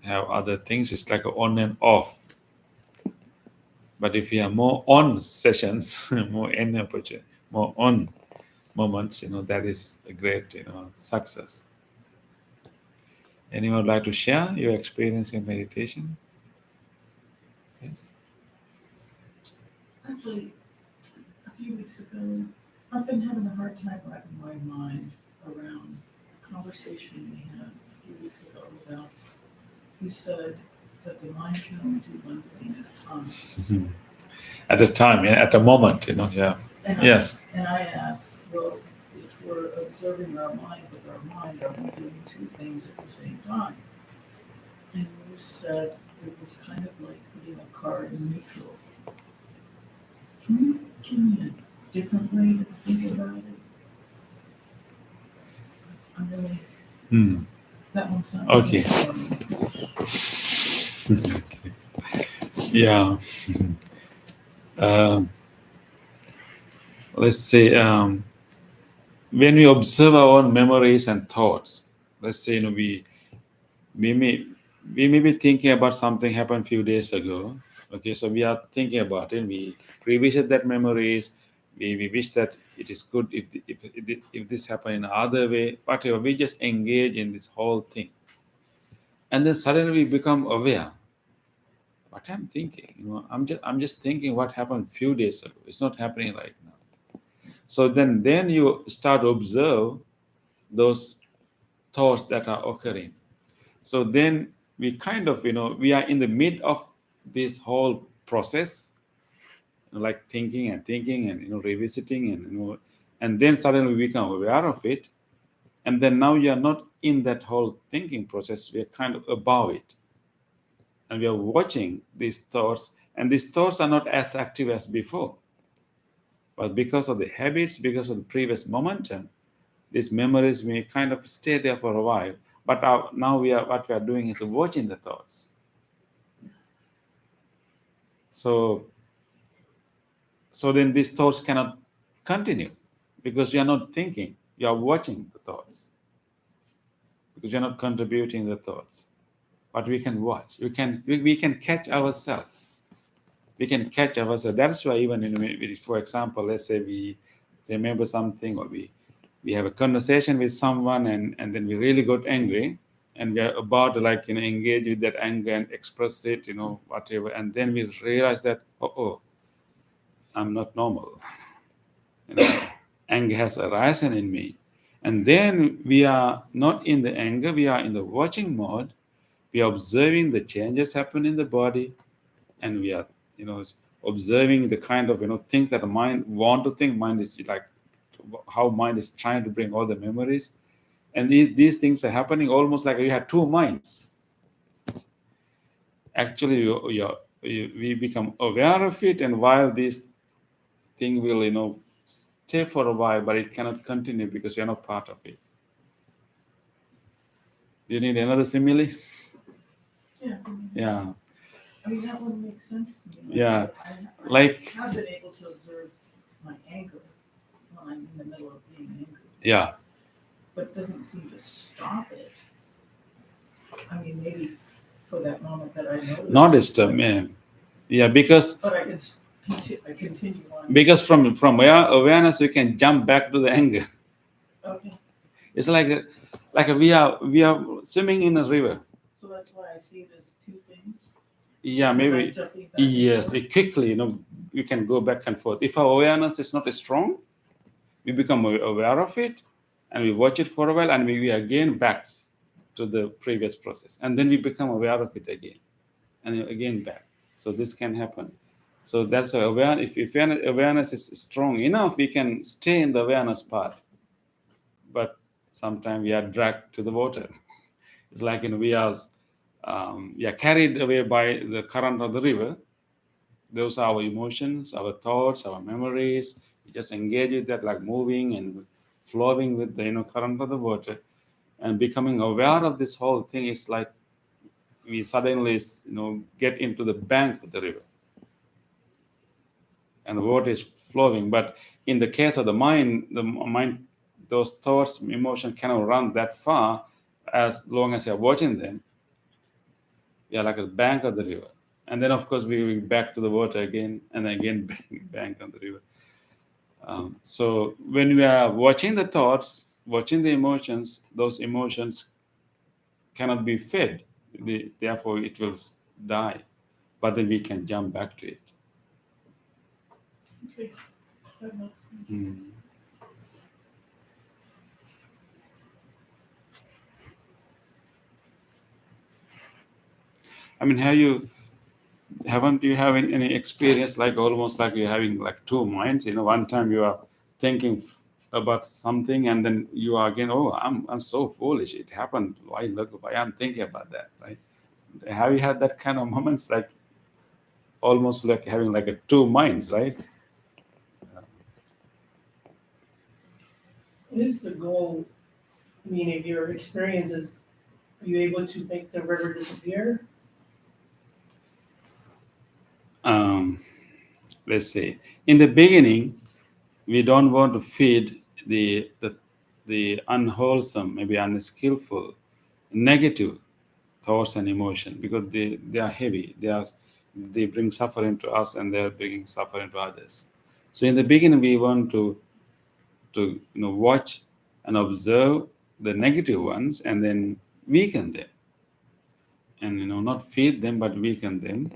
have other things. It's like a on and off. But if you have more on sessions, more on moments, that is a great, success. Anyone would like to share your experience in meditation? Yes. Actually, a few weeks ago, I've been having a hard time wrapping my mind around a conversation we had a few weeks ago about, you said that the mind can only do one thing at a time. At a time, at a moment, yeah. And Yes. I asked, well, if we're observing our mind with our mind, are we doing two things at the same time? And you said it was kind of like putting a car in neutral. Can you give me a different way to think about it? Because I'm really, that one's not. Okay. Really Okay. Yeah. Let's say when we observe our own memories and thoughts, let's say we may be thinking about something happened a few days ago. Okay, so we are thinking about it. We revisit that memories. We wish that it is good if this happened in other way. Whatever, we just engage in this whole thing, and then suddenly we become aware. What I'm thinking, I'm just thinking what happened a few days ago. It's not happening right now. So then you start to observe those thoughts that are occurring. So then we kind of, we are in the mid of this whole process, like thinking and revisiting and then suddenly we become aware of it. And then now you are not in that whole thinking process. We are kind of above it. And we are watching these thoughts, and these thoughts are not as active as before. But because of the habits, because of the previous momentum, these memories may kind of stay there for a while. But now what we are doing is watching the thoughts. So then these thoughts cannot continue because you are not thinking, you are watching the thoughts. Because you are not contributing the thoughts. But we can watch. We can catch ourselves. We can catch ourselves. That's why even for example, let's say we remember something, or we have a conversation with someone, and then we really got angry, and we are about to engage with that anger and express it, whatever, and then we realize that I'm not normal. Anger has arisen in me, And then we are not in the anger, we are in the watching mode. We are observing the changes happen in the body, and we are, observing the kind of, things that the mind want to think. Mind is like how mind is trying to bring all the memories. And these things are happening almost like you have two minds. Actually, we become aware of it, and while this thing will, stay for a while, but it cannot continue because you're not part of it. Do you need another simile? Yeah. Yeah. I mean, that one makes sense to me. Yeah, I like- have been able to observe my anger when I'm in the middle of being angry, Yeah. but it doesn't seem to stop it. I mean, maybe for that moment that I noticed. Not disturb, yeah, because But I continue on. because from awareness you can jump back to the anger. Okay, It's like we are swimming in a river. so that's why I see it as two things. Yeah, It's maybe. like jumping back and Yes, forth. it quickly, you can go back and forth. If our awareness is not strong, we become aware of it, and we watch it for a while, and we again back to the previous process, and then we become aware of it again, and again back. So this can happen. So that's awareness. If awareness is strong enough, we can stay in the awareness part. But sometimes we are dragged to the water. It's like we are carried away by the current of the river. Those are our emotions, our thoughts, our memories. We just engage with that, like moving and flowing with the current of the water, and becoming aware of this whole thing is like we suddenly get into the bank of the river, and the water is flowing. But in the case of the mind, those thoughts, emotions cannot run that far as long as you're watching them. Yeah, like a bank of the river. And then, of course, we back to the water again, and again bank on the river. So when we are watching the thoughts, watching the emotions, those emotions cannot be fed. Therefore, it will die. But then we can jump back to it. Okay, that makes sense. Mm. I mean, haven't you having any experience like almost like you're having like two minds? One time you are thinking about something, and then you are again, oh, I'm so foolish. It happened. Why I'm thinking about that, right? Have you had that kind of moments, like almost like having like a two minds, right? What is the goal? I mean, if your experiences, are you able to make the river disappear? Let's say in the beginning, we don't want to feed the unwholesome, maybe unskillful, negative thoughts and emotion, because they are heavy. They bring suffering to us, and they are bringing suffering to others. So in the beginning, we want to watch and observe the negative ones, and then weaken them, and not feed them, but weaken them.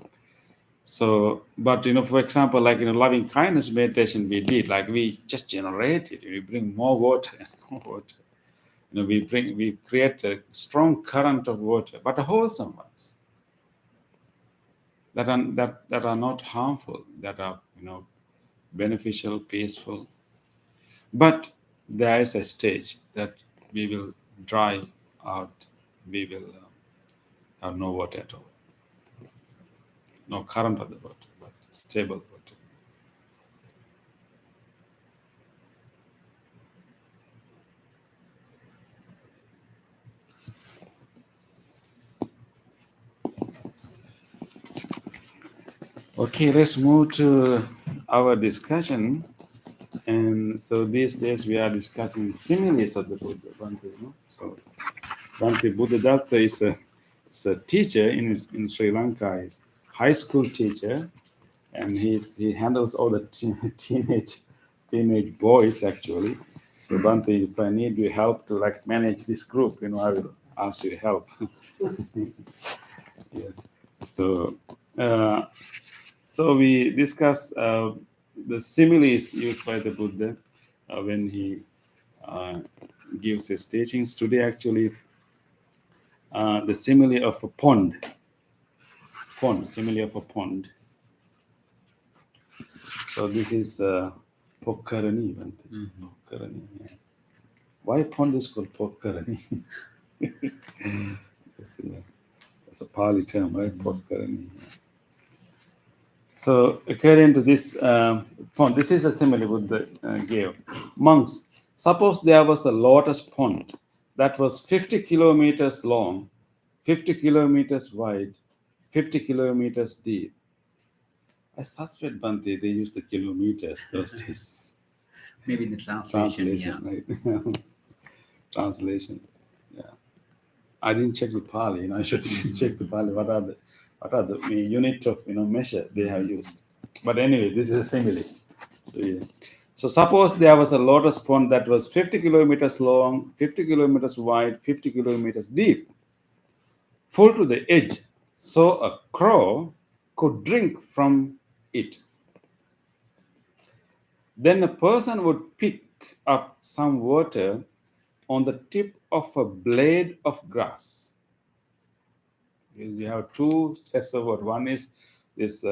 So, but for example, like loving kindness meditation we did, like we just generate it. We bring more water and more water. We create a strong current of water, but a wholesome ones that are not harmful, that are beneficial, peaceful. But there is a stage that we will dry out. We will have no water at all, no current of the water, but stable water. Okay, let's move to our discussion. And so these days we are discussing similes of the Buddha. So Bhante Buddhadatta is a teacher in Sri Lanka. He's a high school teacher, and he handles all the teenage boys actually. So Bhante, if I need your help to like manage this group, I will ask you help. Yes. So we discuss the similes used by the Buddha when he gives his teachings. Today, actually, the simile of a pond, simile of a pond. So this is Pokkarani. Pokkarani. Yeah. Why pond is called Pokkarani? It's a Pali term, right? Pokkarani. Yeah. So according to this pond, this is a simile Buddha gave. Monks, suppose there was a lotus pond that was 50 kilometers long, 50 kilometers wide, 50 kilometers deep. I suspect, Bhante, they used the kilometers those days. Maybe the translation, Right? Translation. Yeah. I didn't check the Pali. I should check the Pali. What are the unit of measure they have used? But anyway, this is a simile. So, yeah. So suppose there was a lotus pond that was 50 kilometers long, 50 kilometers wide, 50 kilometers deep, full to the edge, so a crow could drink from it. Then a person would pick up some water on the tip of a blade of grass. You have two sets of water. One is this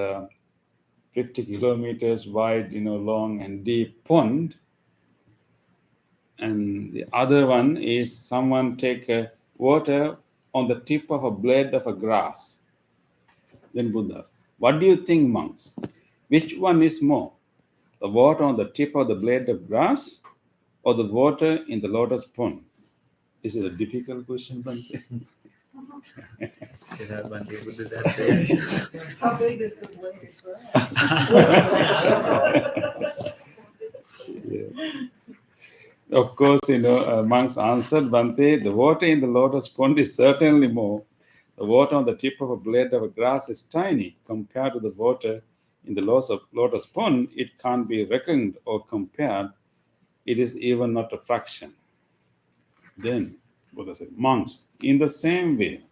50 kilometers wide, long and deep pond. And the other one is someone take water on the tip of a blade of a grass. Then Buddha asked, what do you think, monks? Which one is more? The water on the tip of the blade of grass or the water in the lotus pond? Is it a difficult question, Bhante? How big is the blade of grass? Yeah. Of course, monks answered, Bhante, the water in the lotus pond is certainly more. The water on the tip of a blade of a grass is tiny compared to the water in the lotus pond. It can't be reckoned or compared. It is even not a fraction. Then Buddha said, monks, in the same way,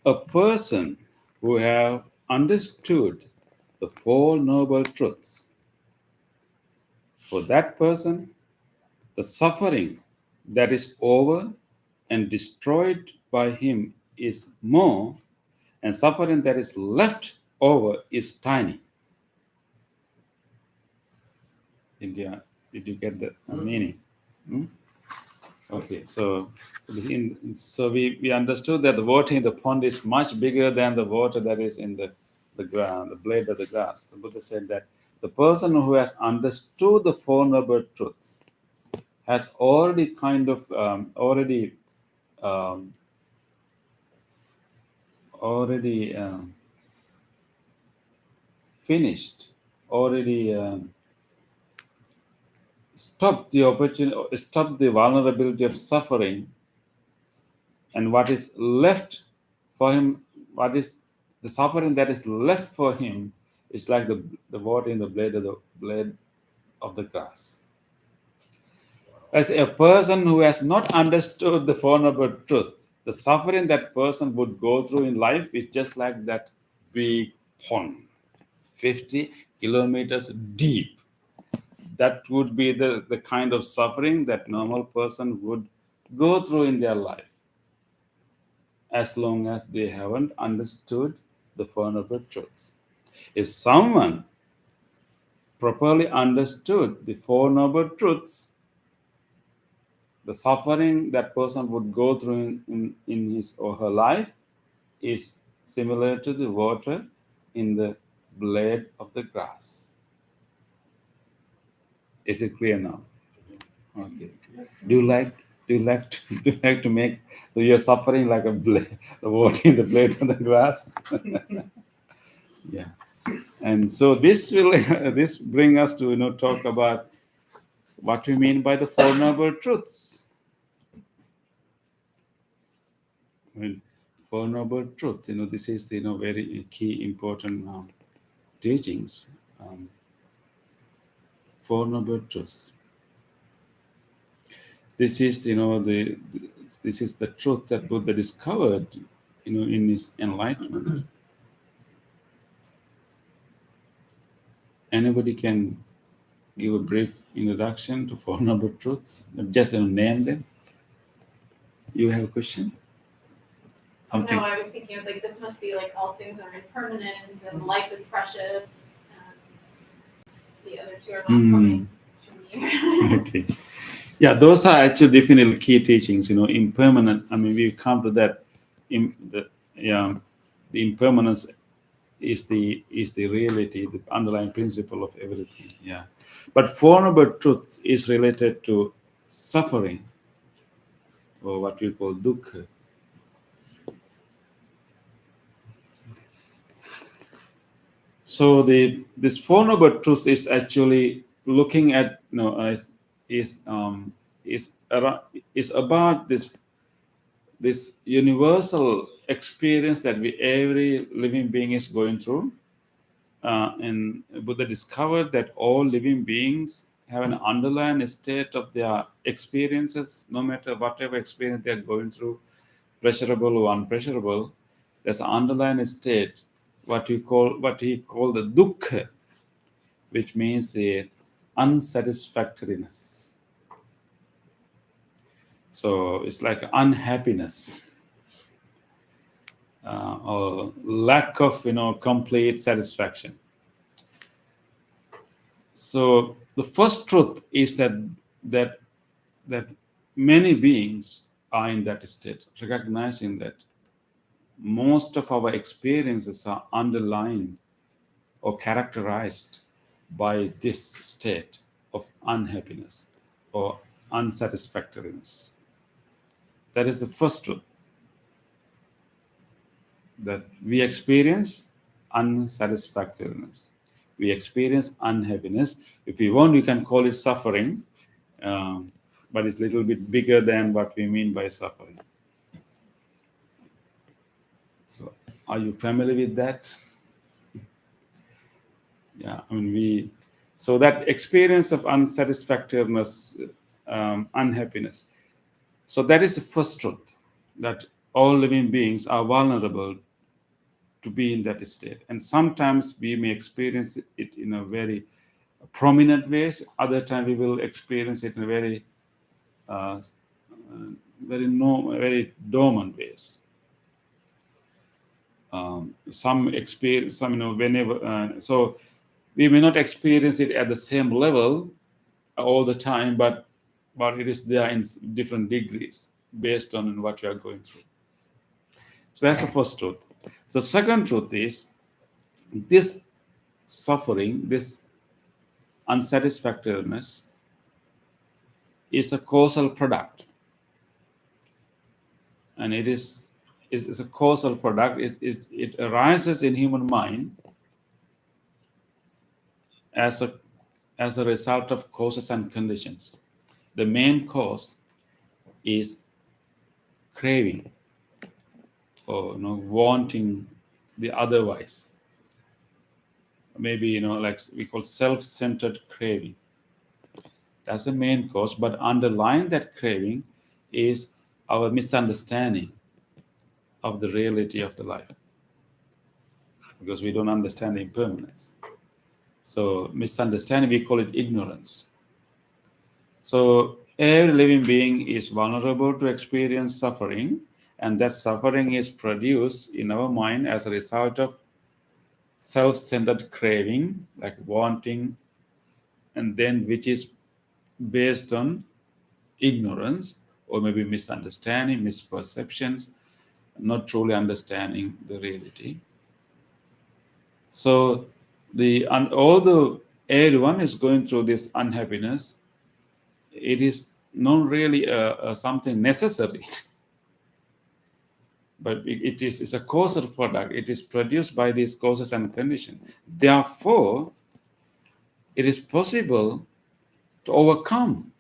a person who have understood the Four Noble Truths, for that person, the suffering that is over and destroyed by him is more, and suffering that is left over is tiny. Did you get the meaning? Okay, so we understood that the water in the pond is much bigger than the water that is in the ground, the blade of the grass. So Buddha said that the person who has understood the Four Noble Truths has already finished, stopped the vulnerability of suffering, and what is left for him, what is the suffering that is left for him is like the water in the blade of the grass. As a person who has not understood the Four Noble Truths, the suffering that person would go through in life is just like that big pond, 50 kilometers deep. That would be the kind of suffering that normal person would go through in their life, as long as they haven't understood the Four Noble Truths. If someone properly understood the Four Noble Truths, the suffering that person would go through in his or her life is similar to the water in the blade of the grass. Is it clear now? Okay. Do you like to make your suffering like a blade, the water in the blade of the grass? Yeah. And so this bring us to talk about what we mean by the Four Noble Truths. Four Noble Truths. This is very key important teachings. Four Noble Truths. This is this is the truth that Buddha discovered in his enlightenment. Anybody can give a brief introduction to Four Noble Truths? Just name them. You have a question? Oh, Something. no, I was thinking of like, this must be like all things are impermanent and life is precious. And the other two are not coming to me. Okay. Yeah, those are actually definitely key teachings. Impermanent. I mean, we come to that. The impermanence is the reality, the underlying principle of everything. Yeah, but Four Noble Truths is related to suffering, or what we call dukkha. So this Four Noble Truths is actually looking at is about this universal experience that every living being is going through. And Buddha discovered that all living beings have an underlying state of their experiences, no matter whatever experience they are going through, pleasurable or unpleasurable. There's an underlying state, what he called the dukkha, which means the unsatisfactoriness. So it's like unhappiness. Or lack of complete satisfaction. So the first truth is that many beings are in that state, recognizing that most of our experiences are underlined or characterized by this state of unhappiness or unsatisfactoriness. That is the first truth. That we experience unsatisfactoriness. We experience unhappiness. If we want, we can call it suffering, but it's a little bit bigger than what we mean by suffering. So, are you familiar with that? Yeah, I mean, so that experience of unsatisfactoriness, unhappiness. So that is the first truth, that all living beings are vulnerable to be in that state. And sometimes we may experience it in a very prominent ways. Other times we will experience it in a very, very dormant ways. Some experience, whenever. So we may not experience it at the same level all the time, but it is there in different degrees based on what you are going through. So that's the first truth. The second truth is this suffering, this unsatisfactoriness is a causal product. And it is a causal product. It arises in human mind as a result of causes and conditions. The main cause is craving or wanting the otherwise. Maybe like we call self-centered craving. That's the main cause, but underlying that craving is our misunderstanding of the reality of the life, because we don't understand the impermanence. So misunderstanding, we call it ignorance. So every living being is vulnerable to experience suffering, and that suffering is produced in our mind as a result of self-centered craving, like wanting, and then which is based on ignorance or maybe misunderstanding, misperceptions, not truly understanding the reality. So although everyone is going through this unhappiness, it is not really something necessary. But it's a causal product. It is produced by these causes and conditions. Therefore, it is possible to overcome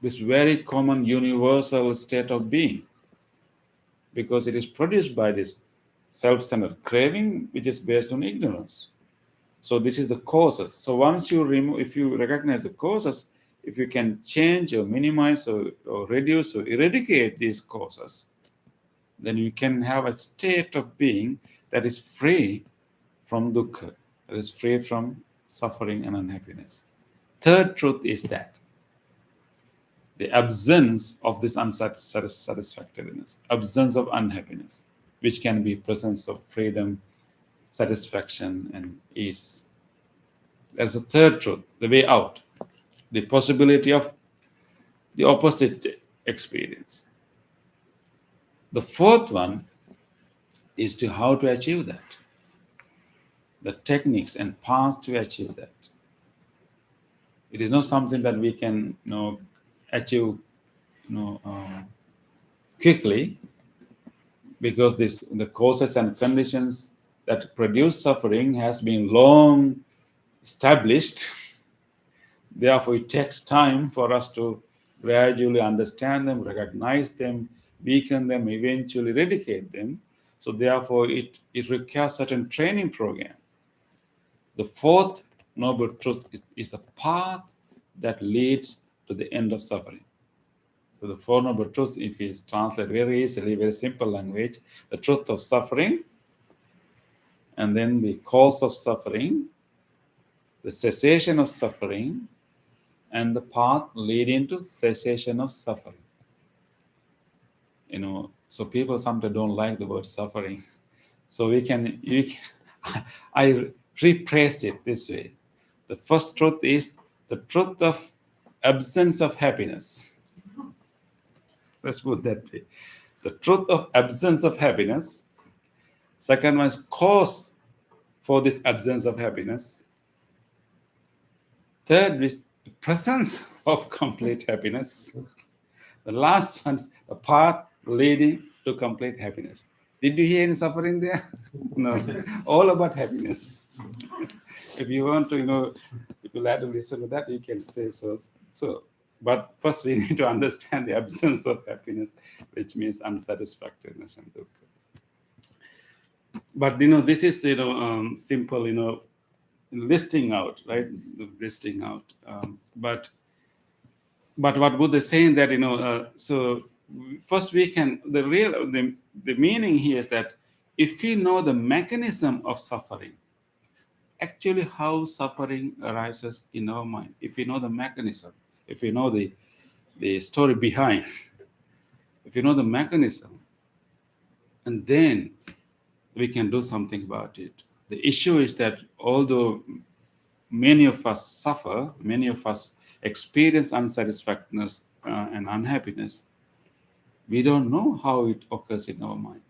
this very common universal state of being, because it is produced by this self-centered craving, which is based on ignorance. So this is the causes. So once you if you recognize the causes, if you can change or minimize or reduce or eradicate these causes, then you can have a state of being that is free from dukkha, that is free from suffering and unhappiness. Third truth is that the absence of this unsatisfactoriness, absence of unhappiness, which can be presence of freedom, satisfaction, and ease. There's a third truth, the way out, the possibility of the opposite experience. The fourth one is to how to achieve that, the techniques and paths to achieve that. It is not something that we can achieve quickly, because the causes and conditions that produce suffering has been long established. Therefore, it takes time for us to gradually understand them, recognize them, weaken them, eventually eradicate them. So therefore, it requires certain training program. The fourth noble truth is the path that leads to the end of suffering. So the four noble truths, if we translate very easily, very simple language, the truth of suffering, and then the cause of suffering, the cessation of suffering, and the path leading to cessation of suffering. So people sometimes don't like the word suffering. So I rephrase it this way. The first truth is the truth of absence of happiness. Let's put that way. The truth of absence of happiness. Second one is cause for this absence of happiness. Third is the presence of complete happiness. The last one is the path leading to complete happiness. Did you hear any suffering there? No. All about happiness. If you want to, if you like to listen to that, you can say so. But first we need to understand the absence of happiness, which means unsatisfactoriness and dukkha. But this is simple listing out, right? Listing out. But what Buddha is saying that so first we can the meaning here is that if we know the mechanism of suffering, actually how suffering arises in our mind, if we know the mechanism, if we know the story behind, if you know the mechanism, and then we can do something about it. The issue is that although many of us suffer, many of us experience unsatisfactoriness and unhappiness, we don't know how it occurs in our mind.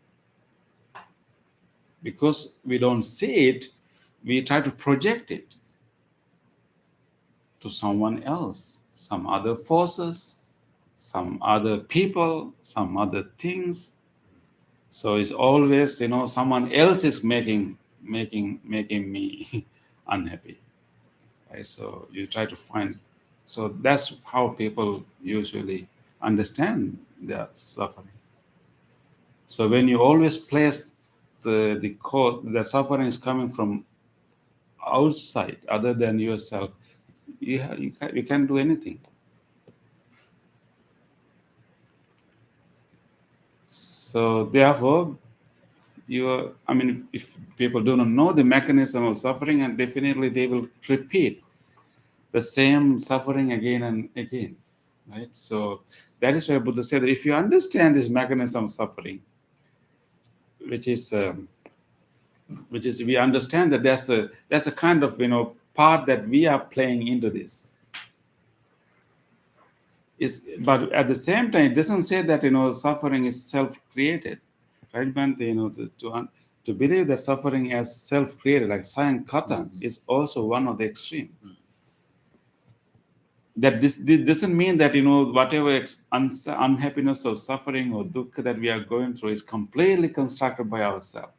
Because we don't see it, we try to project it to someone else, some other forces, some other people, some other things. So it's always, someone else is making me unhappy. Right? So you try to find. So that's how people usually understand their suffering. So when you always place the cause, the suffering is coming from outside, other than yourself, you can't do anything. So therefore, if people do not know the mechanism of suffering, and definitely they will repeat the same suffering again and again, right? So that is why Buddha said that if you understand this mechanism of suffering, which is we understand that that's a kind of part that we are playing into this. But at the same time, it doesn't say that suffering is self-created, right? But to believe that suffering is self-created, like Sayankata, is also one of the extreme. That this doesn't mean that whatever unhappiness or suffering or dukkha that we are going through is completely constructed by ourselves.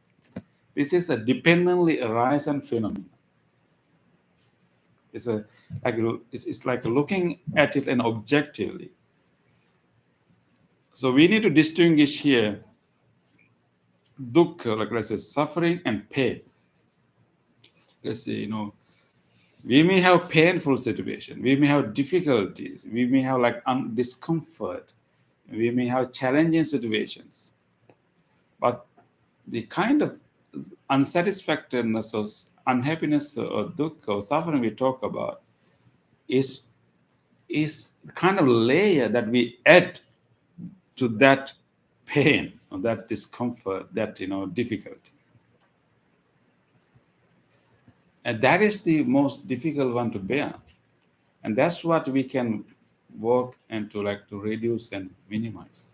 This is a dependently arising phenomenon. It's like looking at it and objectively. So we need to distinguish here dukkha, like let's say suffering, and pain. Let's say we may have painful situation, we may have difficulties, we may have discomfort, we may have challenging situations, but the kind of unsatisfactoriness or unhappiness or dukkha or suffering we talk about is the kind of layer that we add to that pain or that discomfort, that difficulty. And that is the most difficult one to bear. And that's what we can work and to reduce and minimize.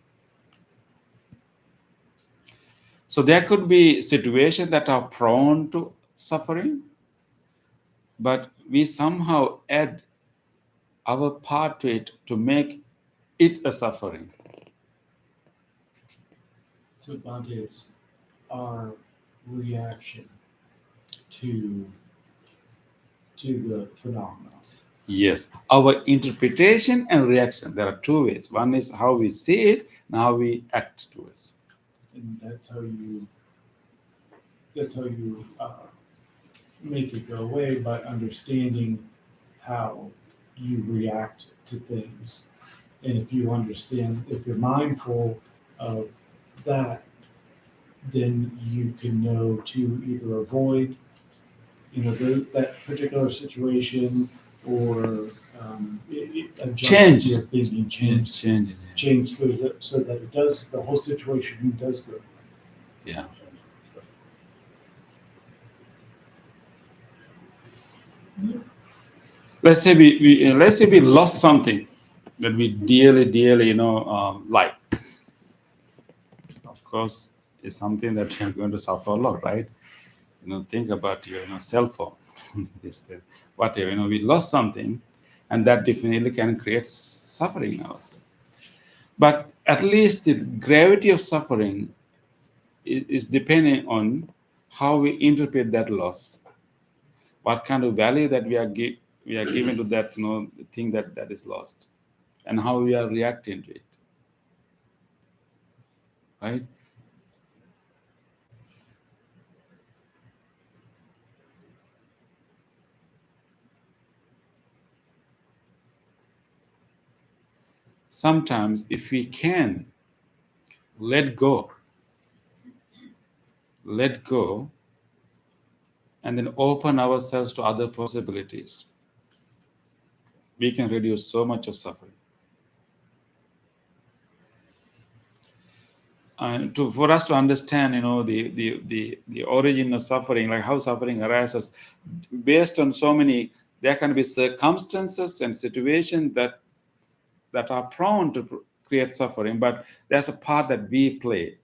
So there could be situations that are prone to suffering, but we somehow add our part to it to make it a suffering. So Bhante, it's our reaction to the phenomenon. Yes, our interpretation and reaction. There are two ways. One is how we see it and how we act towards it. And that's how you make it go away, by understanding how you react to things. And if you understand, if you're mindful of that, then you can know to either avoid that particular situation, or adjust Change. your thinking, change so that it does, the whole situation does go. Yeah. Let's say we lost something that we dearly like. Of course, it's something that you're going to suffer a lot, right? Think about your cell phone. Whatever, we lost something, and that definitely can create suffering in ourselves. But at least the gravity of suffering is depending on how we interpret that loss, what kind of value that we are given to that thing that is lost, and how we are reacting to it, right? Sometimes if we can let go, and then open ourselves to other possibilities, we can reduce so much of suffering. And for us to understand, the origin of suffering, like how suffering arises, based on so many, there can be circumstances and situations that are prone to create suffering, but there's a part that we play.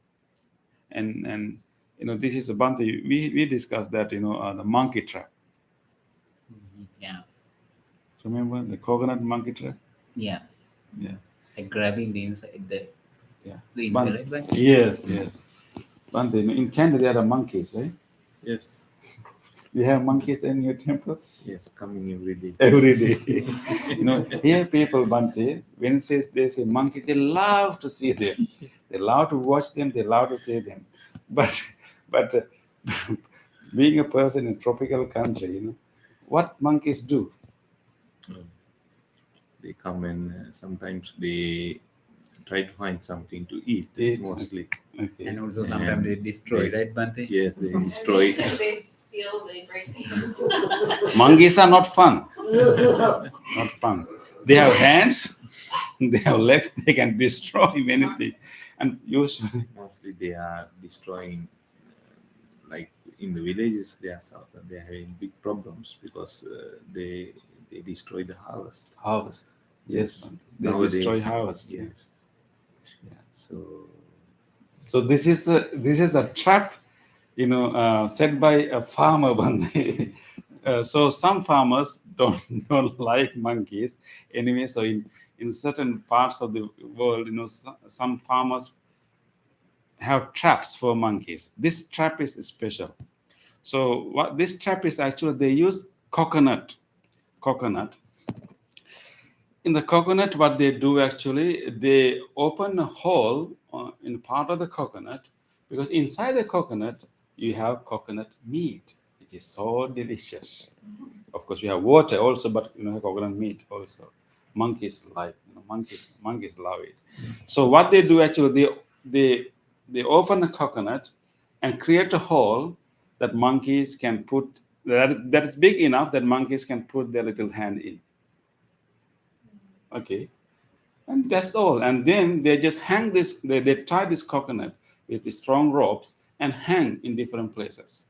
And this is a Bhante, we discussed that, the monkey trap. Yeah. Remember the coconut monkey trap? Yeah. Yeah. Like grabbing the inside, the Bhante. inside, right? Yes. Bhante, in Canada there are monkeys, right? Yes. You have monkeys in your temple? Yes, coming every day. Every day. Here people, Bhante, when they say monkey, they love to see them. They love to watch them. They love to see them. But being a person in tropical country, what monkeys do? They come and sometimes they try to find something to eat. Mostly. Okay. And also sometimes they destroy, right, Bhante? Yes, they destroy. They steal, they break things. Monkeys are not fun. Not fun. They have hands, they have legs, they can destroy anything. And usually, Mostly they are destroying, like in the villages, they are having big problems because they destroy the harvest. harvest. Yes, they Nowadays, destroy harvest. Yes. Yeah. So this is a trap, set by a farmer. So some farmers don't like monkeys anyway. So in certain parts of the world, some farmers have traps for monkeys. This trap is special. So what this trap is, actually they use coconut. In the coconut, what they do actually, they open a hole in part of the coconut, because inside the coconut you have coconut meat, which is so delicious. Of course, you have water also, but coconut meat also. Monkeys like, monkeys love it. So what they do actually, they open a coconut and create a hole that monkeys can put, that is big enough that monkeys can put their little hand in. Okay, and that's all. And then they just hang this. They tie this coconut with the strong ropes and hang in different places.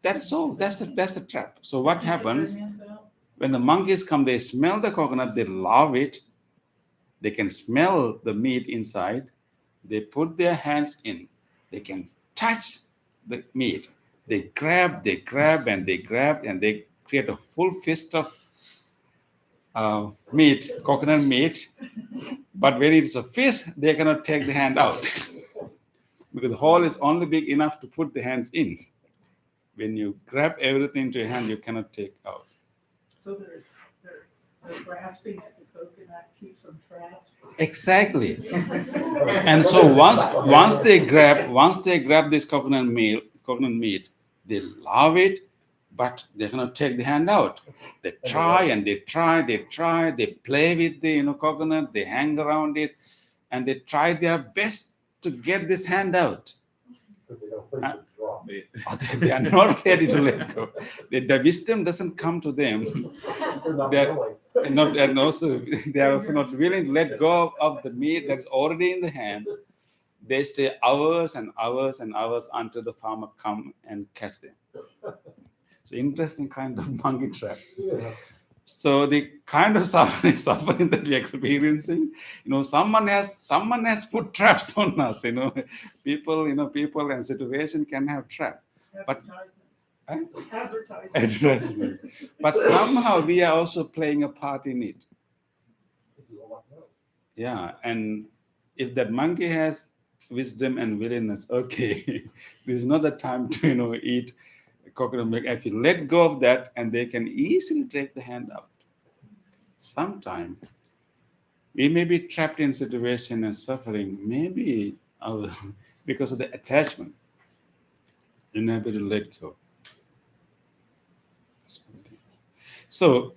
That's all. That's the trap. So what happens when the monkeys come? They smell the coconut. They love it. They can smell the meat inside. They put their hands in. They can touch the meat. They grab, and they grab, and they create a full fist of meat, coconut meat. But when it's a fish, they cannot take the hand out because the hole is only big enough to put the hands in. When you grab everything to your hand, you cannot take out. So they're grasping at the coconut keeps them trapped. Exactly. And so once they grab this coconut meat, they love it, but they cannot take the hand out. They try and they try, they play with the coconut, they hang around it, and they try their best to get this hand out. They are not ready to let go. The wisdom doesn't come to them. And also they are also not willing to let go of the meat that's already in the hand. They stay hours and hours and hours until the farmer come and catch them. So interesting kind of monkey trap. So the kind of suffering that we're experiencing, someone has put traps on us. People and situation can have trap, but advertisement. But somehow we are also playing a part in it. Yeah, and if that monkey has wisdom and willingness, okay, this is not the time to eat coconut milk. If you let go of that, and they can easily take the hand out. Sometime we may be trapped in situation and suffering, maybe because of the attachment, unable to let go. So,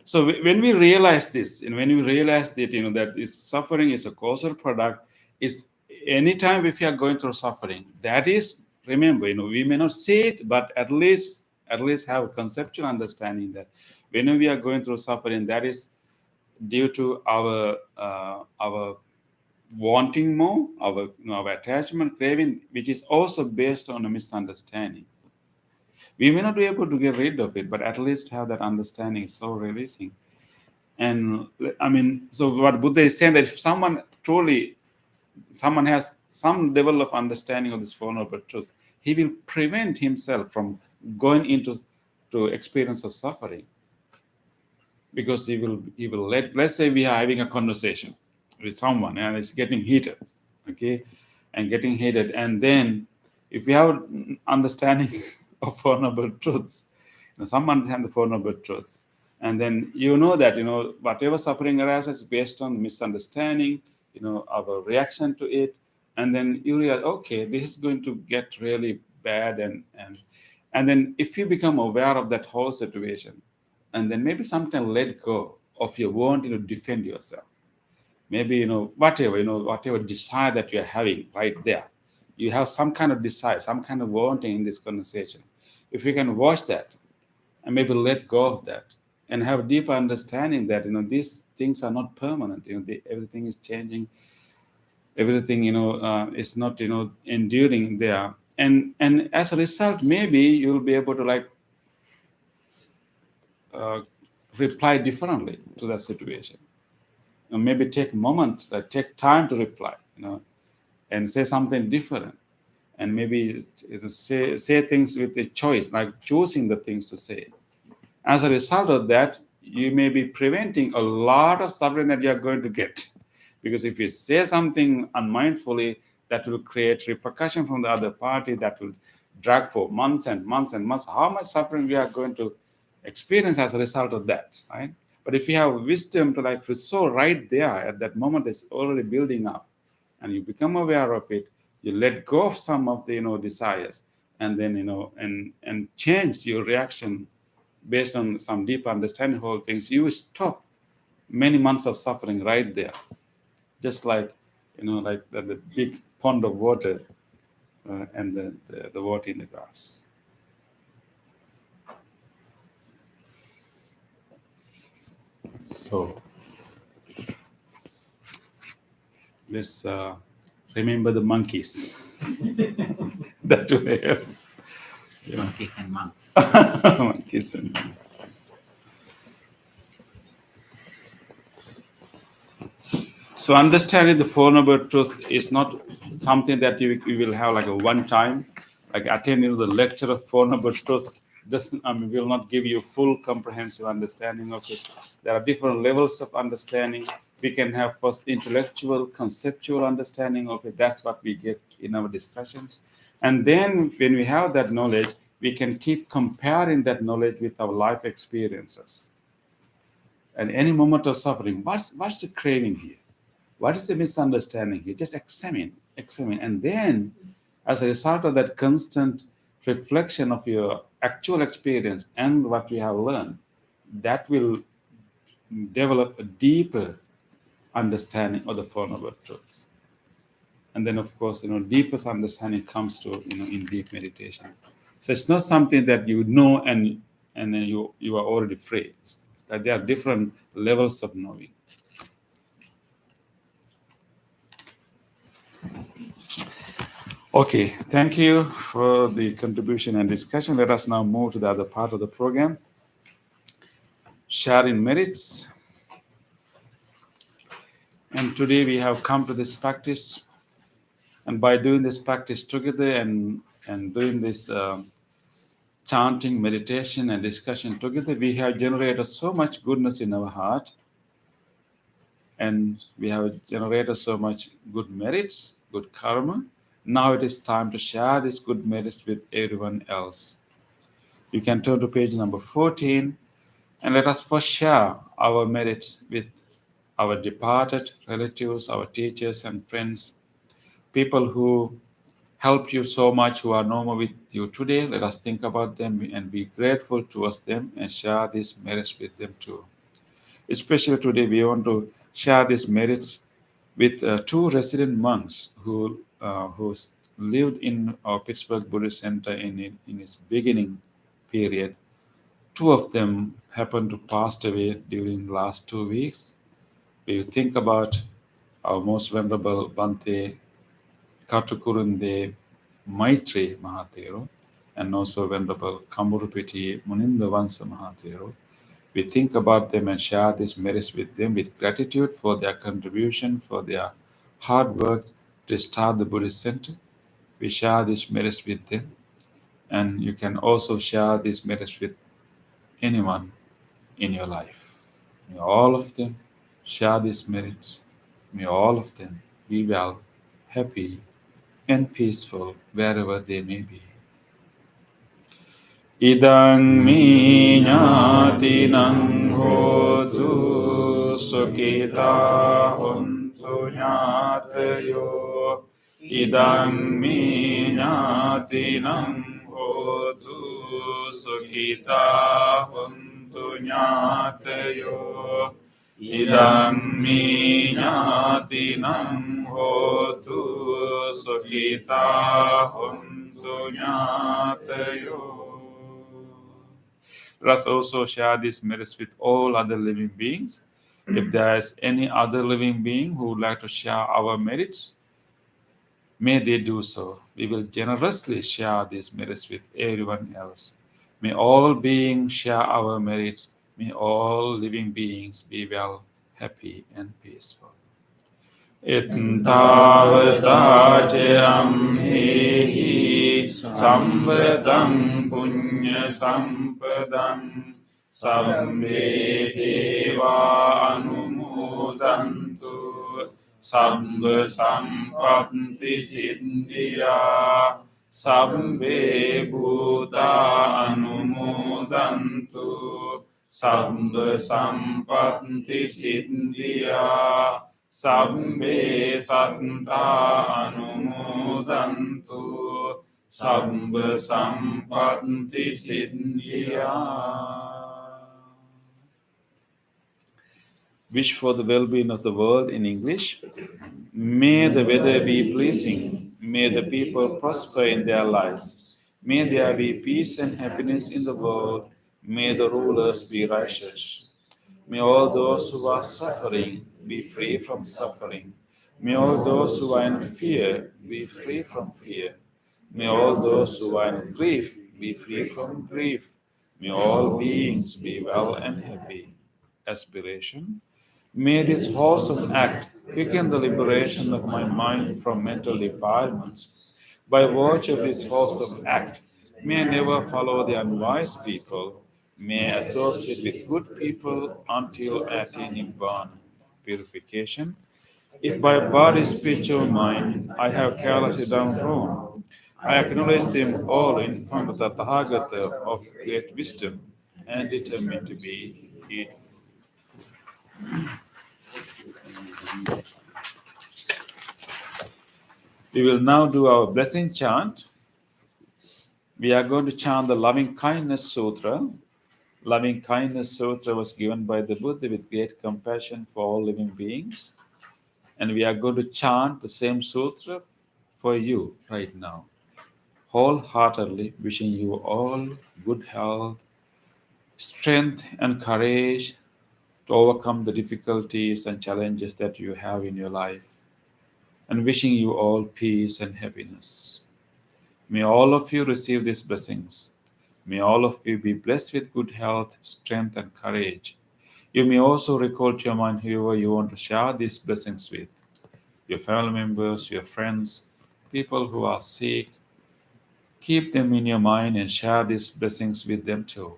so when we realize this, and when we realize that that suffering is a causal product, it's anytime if you are going through suffering, that is, remember, we may not see it, but at least have a conceptual understanding that when we are going through suffering, that is due to our wanting more, our attachment, craving, which is also based on a misunderstanding. We may not be able to get rid of it, but at least have that understanding is so releasing. And so what Buddha is saying, that if someone has some level of understanding of this Four Noble Truths, he will prevent himself from going into experience of suffering. Because he will let's say we are having a conversation with someone and it's getting heated, okay, and then if we have understanding of Four Noble Truths, some understand the Four Noble Truths, and then that whatever suffering arises based on misunderstanding, our reaction to it, and then you realize, okay, this is going to get really bad, and then if you become aware of that whole situation, and then maybe sometimes let go of your wanting to defend yourself. Maybe, whatever desire that you're having right there. You have some kind of desire, some kind of wanting in this conversation. If you can watch that and maybe let go of that and have a deeper understanding that, these things are not permanent. Everything is changing. Everything, is not, enduring there. And as a result, maybe you'll be able to reply differently to that situation. Maybe take a moment, take time to reply, and say something different, and maybe say things with a choice, like choosing the things to say. As a result of that, you may be preventing a lot of suffering that you are going to get, because if you say something unmindfully, that will create repercussion from the other party, that will drag for months and months and months. How much suffering we are going to experience as a result of that, right? But if you have wisdom to resolve right there at that moment, it's already building up, and you become aware of it, you let go of some of the desires, and then and change your reaction based on some deep understanding of all things. You will stop many months of suffering right there, just like the big pond of water and the water in the grass. So let's remember the monkeys. That way. Monkeys and monks. Monkeys and monkeys. So understanding the Four Noble Truths is not something that you will have like a one time, like attending the lecture of Four Noble Truths doesn't, will not give you full comprehensive understanding of it. There are different levels of understanding. We can have first intellectual, conceptual understanding of it. That's what we get in our discussions. And then when we have that knowledge, we can keep comparing that knowledge with our life experiences. And any moment of suffering, what's the craving here? What is the misunderstanding here? Just examine. And then, as a result of that constant reflection of your actual experience and what you have learned, that will develop a deeper understanding of the Four Noble Truths. And then, of course, deepest understanding comes to, in deep meditation. So it's not something that you know and then you are already free. It's that there are different levels of knowing. Okay, thank you for the contribution and discussion. Let us now move to the other part of the program, sharing merits. And today we have come to this practice, and by doing this practice together and doing this chanting, meditation, and discussion together, we have generated so much goodness in our heart, and we have generated so much good merits, good karma. Now it is time to share these good merits with everyone else. You can turn to page number 14, and let us first share our merits with our departed relatives, our teachers and friends, people who helped you so much, who are no more with you today. Let us think about them and be grateful towards them and share these merits with them too. Especially today, we want to share these merits with two resident monks who lived in our Pittsburgh Buddhist Center in its beginning period. Two of them happened to pass away during the last 2 weeks. We think about our most venerable Bhante Katukurunde Maitri Mahathero and also venerable Kamurupiti Muninda Vansa Mahathero. We think about them and share these merits with them with gratitude for their contribution, for their hard work to start the Buddhist Center. We share these merits with them, and you can also share these merits with anyone in your life. May all of them share these merits. May all of them be well, happy, and peaceful wherever they may be. Idang mi ñātinang hotu sukita hontu ñātayo. Idang mi ñātinang hotu sukita hontu ñātayo. Idang mi ñātinang hotu sukita hontu ñātayo. Let us also share these merits with all other living beings. If there is any other living being who would like to share our merits, may they do so. We will generously share these merits with everyone else. May all beings share our merits. May all living beings be well, happy, and peaceful. Ittavata amhehi samvedam punya sampadam sabbe deva anumodantu sabba sampatti siddhya sabbe bhuta anumodantu sabba sampatti siddhya sabbe satta anumodantu sabba sampatti siddhya. Wish for the well-being of the world in English. May the weather be pleasing. May the people prosper in their lives. May there be peace and happiness in the world. May the rulers be righteous. May all those who are suffering be free from suffering. May all those who are in fear be free from fear. May all those who are in grief be free from grief. May all beings be well and happy. Aspiration. May this wholesome act quicken the liberation of my mind from mental defilements. By virtue of this wholesome act, may I never follow the unwise people. May I associate with good people until I attain Nibbana. Purification. If by body, speech, or mind I have carelessly done wrong, I acknowledge them all in front of the Tathagata of great wisdom and determine to be heedful. We will now do our blessing chant. We are going to chant the Loving Kindness Sutra. Loving Kindness Sutra was given by the Buddha with great compassion for all living beings. And we are going to chant the same sutra for you right now. Wholeheartedly wishing you all good health, strength, and courage to overcome the difficulties and challenges that you have in your life. And wishing you all peace and happiness. May all of you receive these blessings. May all of you be blessed with good health, strength, and courage. You may also recall to your mind whoever you want to share these blessings with. Your family members, your friends, people who are sick. Keep them in your mind and share these blessings with them too.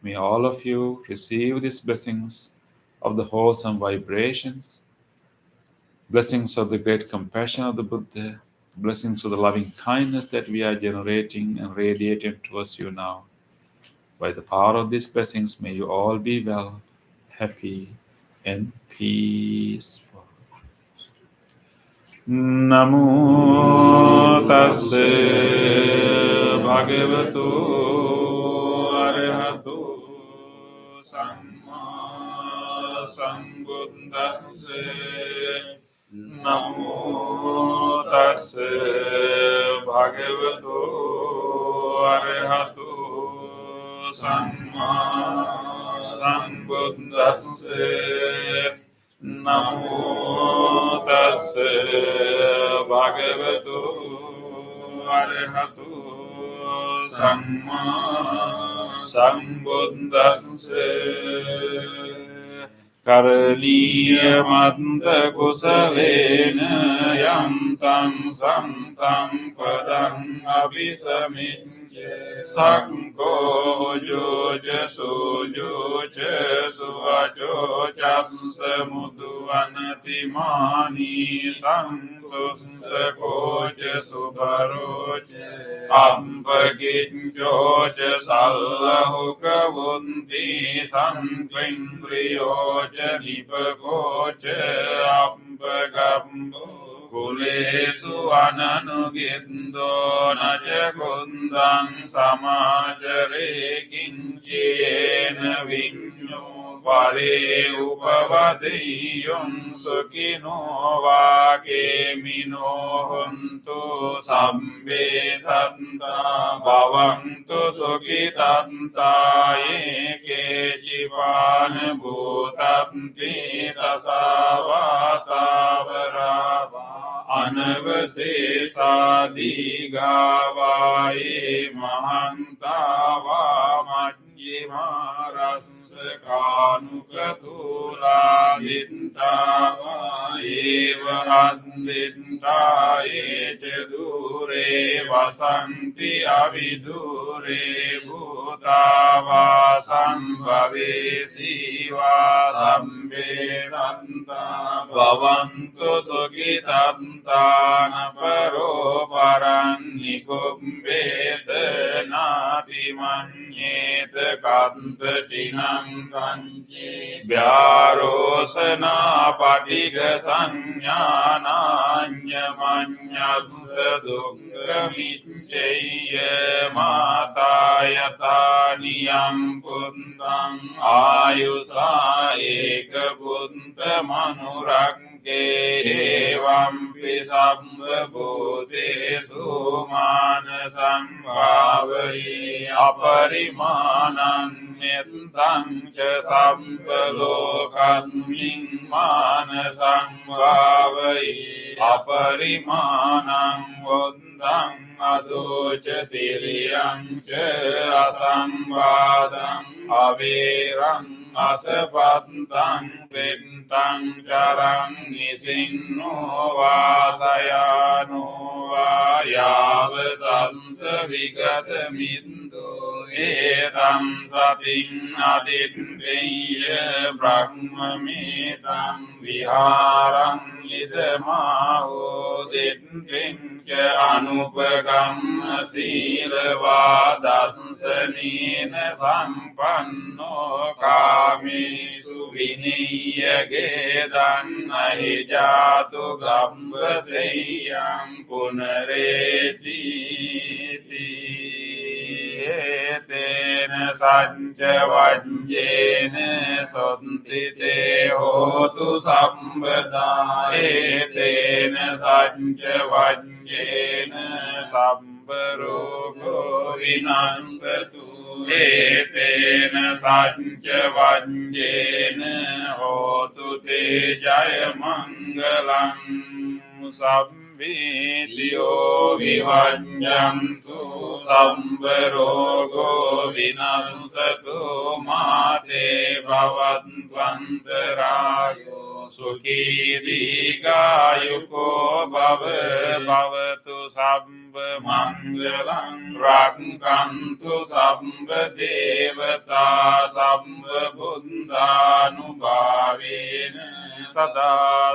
May all of you receive these blessings of the wholesome vibrations, blessings of the great compassion of the Buddha, blessings of the loving kindness that we are generating and radiating towards you now. By the power of these blessings, may you all be well, happy, and peaceful. Namo tassa bhagavato arahato samma sambuddhassa. Namo tassa bhagavato arahato samma sambuddhassa. Namo tassa bhagavato arahato samma sambuddhassa. Karaniya manta kusalena yantam santam padam abhisamicca sakko joja sojoja suvacho chasamudu anatimani santos sakoja subharoja ampaginjoja sallahuka vunti sankindriyoja nipakoja ampagambo kulesu ananugindo naca kundang samacare kinciyena vinyo pare upavadeyum sukino vakemino hontu sambe santa bhavantu sukitanta eke cipana bhutanti tasavata varava anavasesadigawaye mahantava majjimaraskanukatula dintava eva adintaye cedure vasanti avidure bhutava sambhave siva sambe santa bhavantu sukitantana paro parannikumbeta nati manyeta kanta cinam kanci vyarosana patiga sanyana manyasa dukkhamicceya matayata niyam puntang ayusa eka punta manuragge evam pi sabba bhutesu manasam bhavayi aparimanam nittang ca sabba lokasmin manasam bhavayi aparimanam vundang adoca tiriyang ca asambadang avirang asapantang tintang carang nisinno vasayano vayavatassa vigatamindu etam sating aditteya brahmametam viharang idamaho ditting ca anupagam silvadasanena sampanno kamesu viniyagedang ahijatu gambaseyam punaretiti etena sanca vajjena sontite hotu sambada etena sanca vajjena sabbarogo vinassatu etena sanca vajjena hotu te jaya mangalang sabbitiyo vivajjantu sabbarogo vinassatu mate bhavantvantarayo sukhi digayuko bhavatu sabba mangalang rakkantu sabba devata sabba buddhanubhavena sada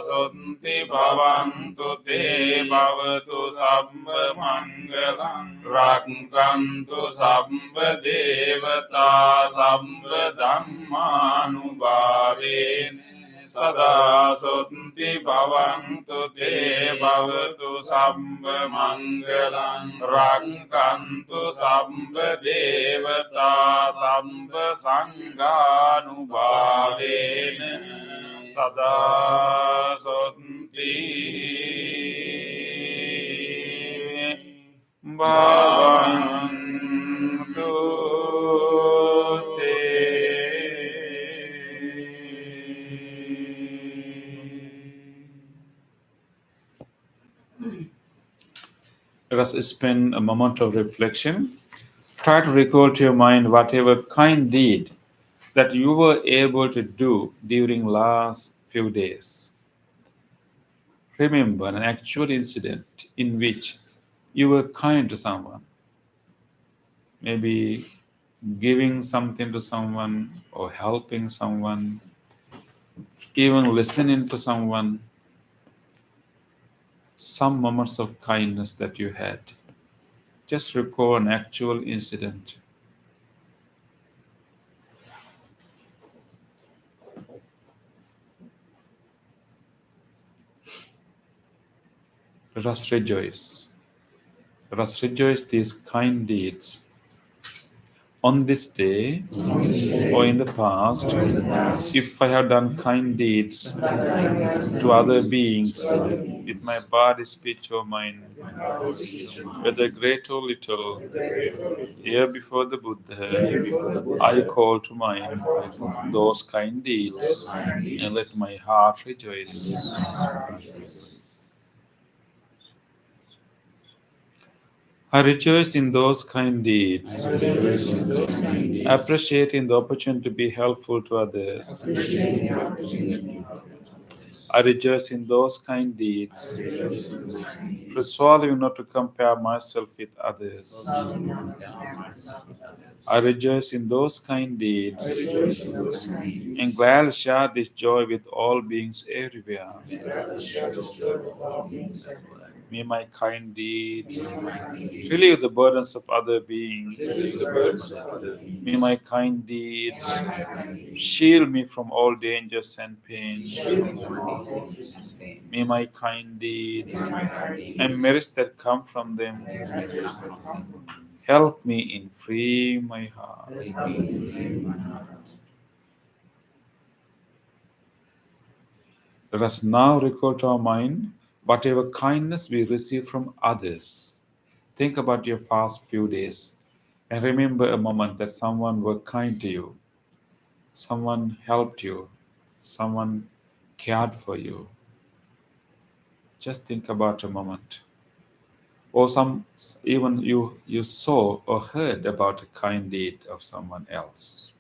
sonti bhavantu te bhavatu sabba mangalang rakkantu sabba devata sabba dhammanubhavena sada sonti bhavantu te bhavatu sabba mangalang rakkantu sabba devata sabba sanghanubhavena sada sonti bhavantu te. Let us spend a moment of reflection. Try to recall to your mind whatever kind deed that you were able to do during last few days. Remember an actual incident in which you were kind to someone, maybe giving something to someone or helping someone, even listening to someone. Some moments of kindness that you had. Just recall an actual incident. Let us rejoice. Let us rejoice these kind deeds. On this day or in the past, if I have done kind deeds to other beings with my body, speech, or mind, whether great or little, here before the Buddha, I call to mind those kind deeds and let my heart rejoice. I rejoice in those kind deeds, appreciating the opportunity to be helpful to others. I rejoice in those kind deeds, resolving not to compare myself with others. I rejoice in those kind deeds and gladly share this joy with all beings everywhere. May my kind deeds relieve the burdens of other beings. May my kind deeds shield me from all dangers and pain. May my kind deeds and merits that come from them help me in freeing my heart. Let us now recall to our mind whatever kindness we receive from others. Think about your past few days and remember a moment that someone were kind to you, someone helped you, someone cared for you. Just think about a moment. Or even you saw or heard about a kind deed of someone else.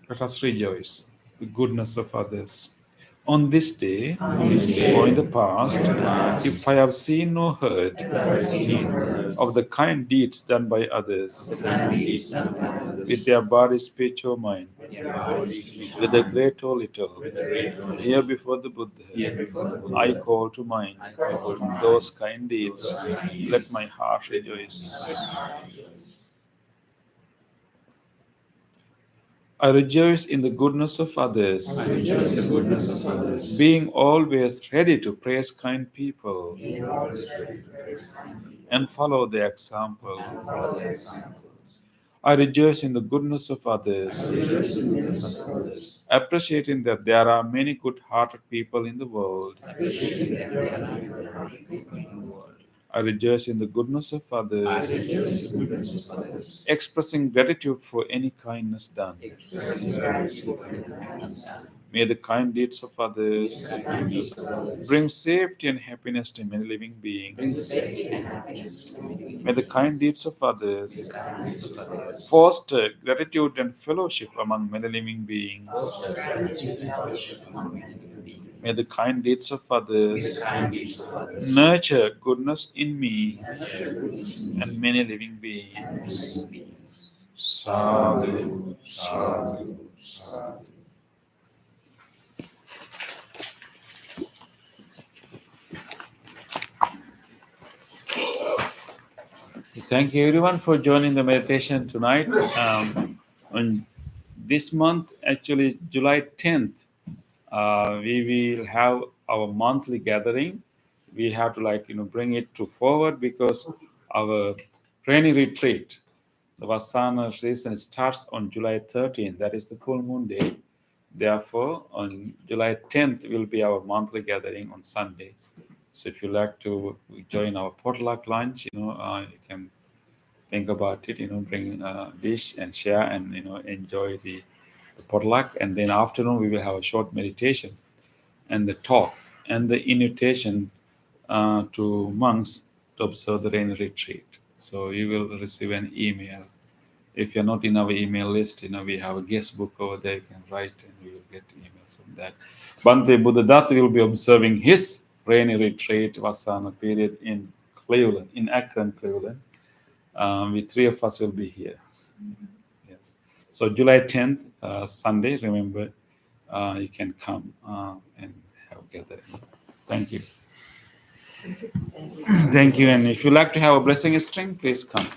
Let us rejoice the goodness of others. On this day, or in the past, if I have seen or heard of the kind deeds done by others, with their body, speech, or mind, whether great or little, here before the Buddha, I call to mind those kind deeds. Let my heart rejoice. I rejoice in the goodness of others, being always ready to praise kind people and follow their example. I rejoice in the goodness of others, appreciating that there are many good-hearted people in the world. I rejoice in the goodness of others, expressing gratitude for any kindness done. May the kind deeds of others bring safety and happiness to many living beings. May the kind deeds of others foster gratitude and fellowship among many living beings. May the kind deeds of others nurture goodness in me and many living beings. Sadhu, sadhu, sadhu. Thank you everyone for joining the meditation tonight. On this month, actually July 10th, we will have our monthly gathering. We have to bring it to forward because our training retreat, the Vassana season, starts on July 13th. That is the full moon day. Therefore, on July 10th will be our monthly gathering on Sunday. So if you like to join our potluck lunch, you can think about it, bring a dish and share and, enjoy the potluck. And then afternoon, we will have a short meditation and the talk and the invitation to monks to observe the rain retreat. So you will receive an email. If you're not in our email list, we have a guest book over there. You can write and we will get emails on that. Bhante Buddhadatta will be observing his rainy retreat Vassana period in Cleveland, in Akron, Cleveland. We three of us will be here. Yes. So July 10th, Sunday, remember, you can come and have a gathering. Thank you. Thank you. And if you like to have a blessing string, please come.